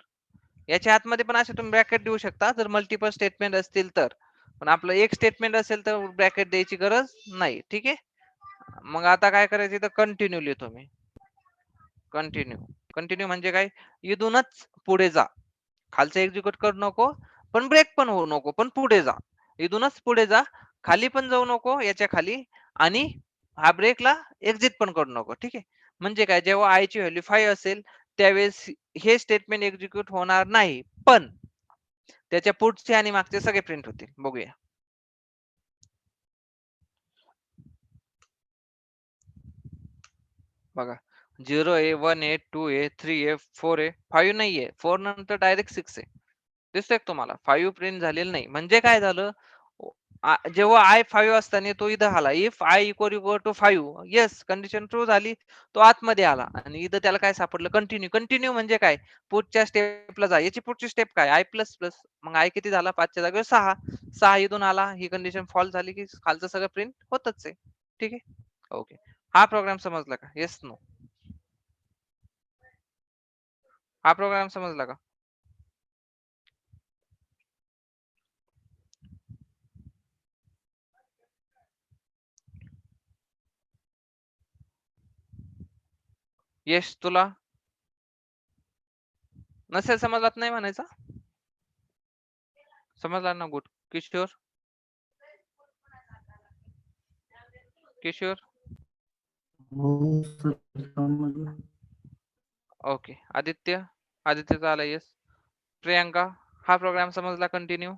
याच्या आतमध्ये पण असे तुम्ही ब्रॅकेट देऊ शकता जर मल्टिपल स्टेटमेंट असतील तर, पण आपलं एक स्टेटमेंट असेल तर ब्रॅकेट द्यायची गरज नाही. ठीक आहे. मग आता काय करायचं, तर कंटिन्यू लिहितो मी. कंटिन्यू कंटिन्यू म्हणजे काय, इथूनच पुढे जा, खालचं एक्झिक्यूट करू नको, पण ब्रेक पण होऊ नको, पण पुढे जा. इथूनच पुढे जा, खाली पण जाऊ नको याच्या खाली, आणि हा ब्रेकला एक्झिट पण करू नको. ठीक आहे. म्हणजे काय, जेव्हा आय ची व्हॅल्यू 5 असेल त्यावेळेस हे स्टेटमेंट एक्झिक्यूट होणार नाही, पण त्याच्या पुढचे आणि मागचे सगळे प्रिंट होतील. बघूया. बघा 0 आहे, 1 आहे, 2 आहे, 3 आहे, 4 आहे, 5 नाहीये. 4 नंतर डायरेक्ट 6 आहे. दिसतंय का तुम्हाला, 5 प्रिंट झालेलं नाही. म्हणजे काय झालं, जेव्हा आय 5 असताना तो इथं आला, if I equal equal to 5, yes condition true झाली, तो आतमध्ये आला, आणि इथं त्याला काय सापडलं, कंटिन्यू. कंटिन्यू म्हणजे काय, पुढच्या स्टेपला जा. याची पुढची स्टेप काय, आय प्लस प्लस, मग आय किती झाला, 5 च्या जागेवर 6. 6 इथून आला, ही कंडिशन फॉल्स झाली की खालचं सगळं प्रिंट होतच आहे. ठीक आहे. ओके. हा प्रोग्राम समजला का, येस नो, हा प्रोग्राम समजला का? यश तुला नसेल समजलात नाही म्हणायचा, समजला ना. गुड. किशोर, किशोर, ओके. आदित्य, आदित्यचा आला यस. प्रियांका, हा प्रोग्राम समजला, कंटिन्यू.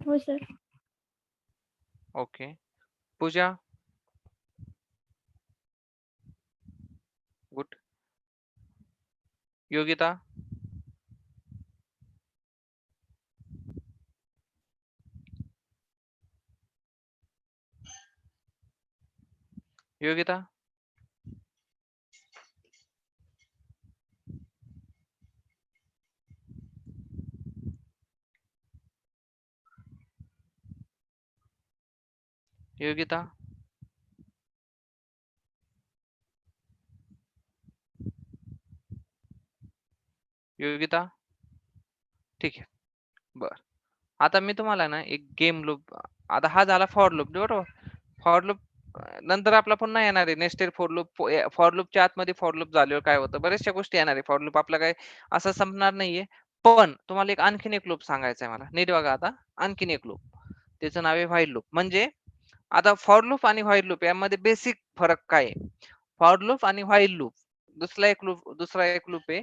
हो सर. ओके. पूजा, गुड. योगिता, योगिता, योगिता, योगिता. ठीक आहे. बर, आता मी तुम्हाला ना एक गेम लूप, आता हा झाला फॉर लूप बरोबर. फॉर लूप नंतर आपला पुन्हा येणार आहे नेस्टेड फॉर लूप. फॉर लूपच्या आतमध्ये फॉर लूप झाल्यावर काय होतं, बऱ्याचशा गोष्टी येणार आहे. फॉर लूप आपला काय असं संपणार नाहीये. पण तुम्हाला एक आणखीन एक लूप सांगायचा आहे मला, नीट बघा आता. आणखीन एक लूप, त्याचं नाव आहे व्हाईल लूप. म्हणजे आता फॉर लूप आणि व्हाईल लूप यामध्ये बेसिक फरक काय आहे. फॉर लूप आणि व्हाईल लूप दुसरा एक लूप आहे,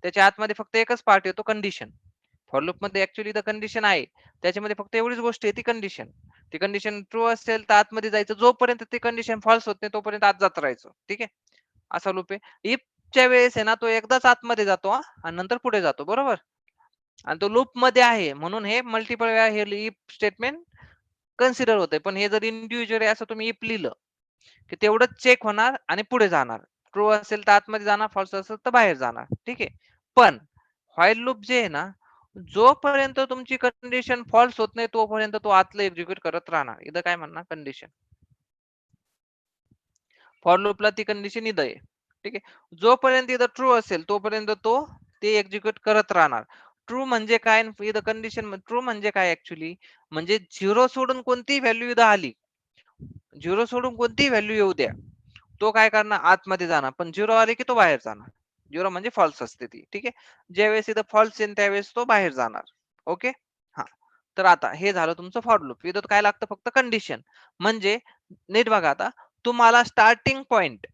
त्याच्या आतमध्ये फक्त एकच पार्ट येतो, कंडिशन. फॉर लूप मध्ये ऍक्च्युअली द कंडिशन आहे, त्याच्यामध्ये फक्त एवढीच गोष्ट आहे, ती कंडिशन. ती कंडिशन ट्रू असेल तर आतमध्ये जायचं, जोपर्यंत ती कंडिशन फॉल्स होत नाही तोपर्यंत आत जात राहायचं. ठीक आहे. असा लूप आहे. इफ च्या वेळेस आहे ना, तो एकदाच आतमध्ये जातो आणि नंतर पुढे जातो, बरोबर. आणि तो लूप मध्ये आहे म्हणून हे मल्टिपल वेळा हे इफ स्टेटमेंट कन्सिडर होते. पण हे जर इंडिव्हिज्युअल असं तुम्ही इफ लिहिलं की तेवढंच चेक होणार आणि पुढे जाणार. ट्रू असेल तर आतमध्ये जाणार, फॉल्स असेल तर बाहेर जाणार. ठीक आहे. पण व्हाईल लूप जे आहे ना, जोपर्यंत तुमची कंडिशन फॉल्स होत नाही तोपर्यंत तो आतलं एक्झिक्यूट करत राहणार. इथं काय म्हणणार, कंडिशन. फॉर लूपला ती कंडिशन इथं आहे. ठीक आहे. जोपर्यंत इथं ट्रू असेल तोपर्यंत तो ते एक्झिक्यूट करत राहणार. ट्रू म्हणजे काय, इथं कंडिशन ट्रू म्हणजे काय ऍक्च्युली, म्हणजे 0 सोडून कोणतीही व्हॅल्यू इथं आली, 0 सोडून कोणतीही व्हॅल्यू येऊ द्या, तो काय करणार आतमध्ये जाणार, पण 0 आले की तो बाहेर जाणार. 0 म्हणजे फॉल्स असते ती. ठीक आहे. ज्यावेळेस इथं फॉल्स येईल त्यावेळेस तो बाहेर जाणार. ओके. हा. तर आता हे झालं तुमचं फॉर लूप. इथं काय लागतं फक्त कंडिशन. म्हणजे नीट बघा आता, तुम्हाला स्टार्टिंग पॉइंट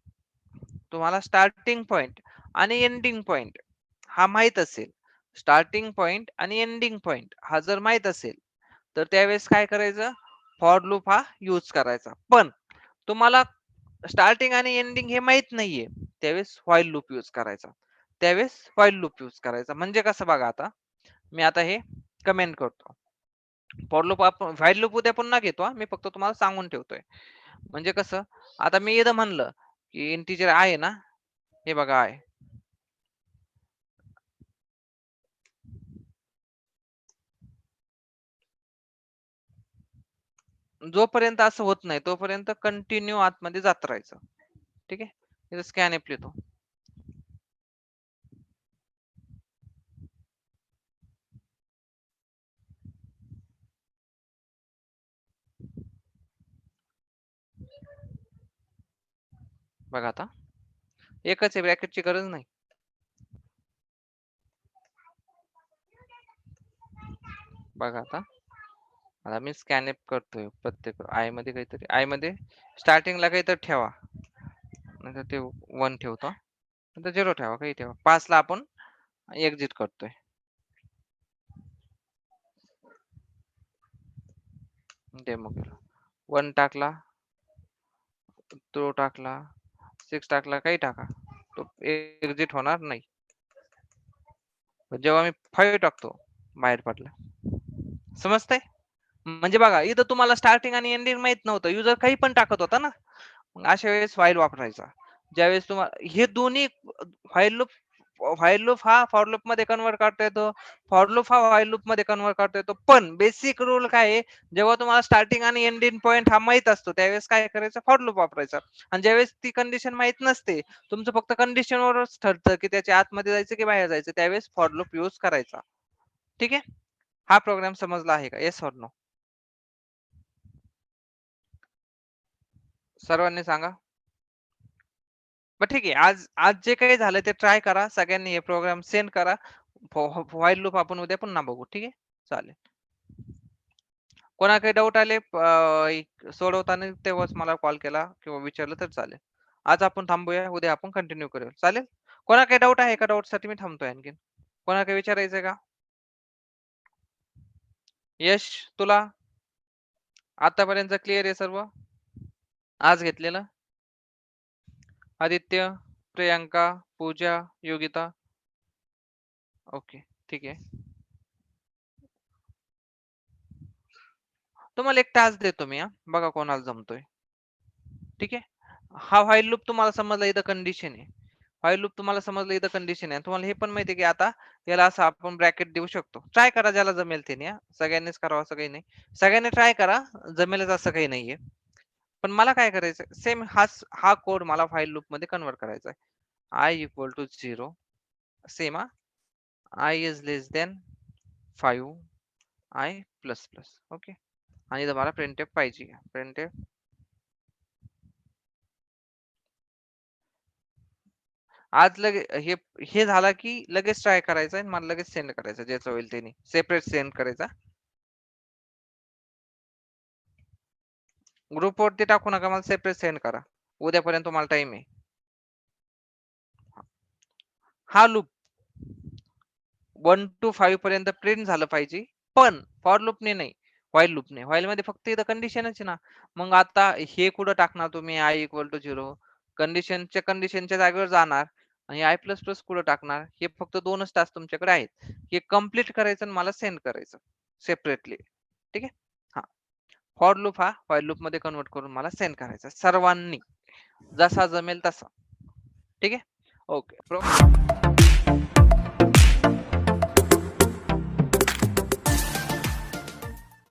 आणि एंडिंग पॉइंट हा माहित असेल. स्टार्टिंग पॉइंट आणि एंडिंग पॉइंट हा जर माहित असेल तर त्यावेळेस काय करायचं, फॉर लूप हा यूज करायचा. पण तुम्हाला स्टार्टिंग आणि एंडिंग हे माहित नाहीये, त्यावेळेस व्हाईल लूप यूज करायचा. म्हणजे कसं बघा आता, मी आता हे कमेंट करतो. फॉर लूप आपण व्हाईल लूप उद्या पुन्हा घेतो हा. मी फक्त तुम्हाला सांगून ठेवतोय. म्हणजे कसं, आता मी इथं म्हणलं की इंटिजर आहे ना, हे बघा आहे. जोपर्यंत असं होत नाही तोपर्यंत कंटिन्यू आतमध्ये जात राहायचं. ठीक आहे. इथं स्कॅनएफ लिहितो. बघा आता एकच आहे, ब्रॅकेटची गरज नाही. बघा आता मी स्कॅनएफ करतोय प्रत्येक आय मध्ये काहीतरी, आय मध्ये स्टार्टिंगला काहीतरी ठेवा, नंतर ते 1 ठेवतो, नंतर 0 ठेवा, काही ठेवा. 5 ला आपण एक्झिट करतोय. डेमो केला, 1 टाकला, तो टाकला, 6 टाकला, काही टाका, तो एक्झिट होणार नाही. जेव्हा मी 5 टाकतो बाहेर पडला. समजतंय? म्हणजे बघा इथं तुम्हाला स्टार्टिंग आणि एंडिंग माहित नव्हतं, युजर काही पण टाकत होता ना, मग अशा वेळेस व्हाईल वापरायचा. ज्यावेळेस तुम्हाला हे दोन्ही व्हाईल लूप हा फॉर लूप मध्ये कन्वर्ट करता येतो, फॉर लूप हा व्हाईल लूप मध्ये कन्वर्ट करता येतो. पण बेसिक रूल काय आहे, जेव्हा तुम्हाला स्टार्टिंग आणि एंडिंग पॉइंट हा माहित असतो त्यावेळेस काय करायचं, फॉर लूप वापरायचा. आणि ज्यावेळेस ती कंडिशन माहित नसते, तुमचं फक्त कंडिशन वरच ठरतं की त्याच्या आतमध्ये जायचं की बाहेर जायचं, त्यावेळेस फॉर लूप यूज करायचा. ठीक आहे. हा प्रोग्राम समजला आहे का? Yes or no? सर्वांनी सांगा. ठीक आहे. आज आज जे काही झालं ते ट्राय करा. सगळ्यांनी हे प्रोग्राम सेंड करा. व्हाईल लूप आपण उद्या पुन्हा बघू. ठीक आहे. चालेल. कोणा काही डाऊट आले सोडवताना तेव्हाच मला कॉल केला किंवा विचारलं तर चालेल. आज आपण थांबूया, उद्या आपण कंटिन्यू करूया. चालेल. कोणा काही डाऊट आहे का? डाऊट साठी मी थांबतोय आणखीन. कोणा काही विचारायचंय का? यश, तुला आतापर्यंत क्लिअर आहे सर्व आज घेतलेलं? आदित्य, प्रियांका, पूजा, योगिता? ओके, ठीक आहे. तुम्हाला एक टास्क देतो मी, बघा कोणाला जमतोय. ठीक आहे. हा व्हाईल लूप तुम्हाला समजला, इथं कंडिशन आहे. व्हाईल लूप तुम्हाला समजलं, इथं कंडिशन आहे. तुम्हाला हे पण माहिती आहे की आता याला असं आपण ब्रॅकेट देऊ शकतो. ट्राय करा, ज्याला जमेल त्याने. सगळ्यांनीच करावं असं काही नाही. सगळ्यांनी ट्राय करा, जमेलच असं काही नाहीये. पण मला काय करायचं, सेम हा कोड मला व्हाईल लूप मध्ये कन्वर्ट करायचा आहे. I equal to 0, same I is less than 5, I plus plus. Okay. आणि तुम्हाला प्रिंटएफ पाहिजे. प्रिंटएफ आज हे झाला की लगेच ट्राय करायचं आणि मला लगेच सेंड करायचं, ज्याचं होईल त्यांनी सेपरेट सेंड करायचा. ग्रुप वरती टाकू नका, मला सेपरेट सेंड करा. उद्यापर्यंत तुम्हाला टाइम आहे. हा लूप 1 to 5 पर्यंत प्रिंट झालं पाहिजे, पण फॉर लूपने नाही, व्हाईल लूपने. व्हाईल मध्ये फक्त इथं कंडिशनच आहे ना. मग आता हे कुठं टाकणार तुम्ही, आय इक्वल टू 0 कंडिशनच्या जागेवर जाणार आणि आय प्लस प्लस कुठं टाकणार. हे फक्त 2च टास्क तुमच्याकडे आहेत. हे कम्प्लीट करायचं आणि मला सेंड करायचं सेपरेटली. ठीक आहे. हा फॉर लूप हा व्हाईल लूप मध्ये कन्वर्ट करून मला सेंड करायचा सर्वांनी, जसा जमेल तसा. ठीक आहे. ओके.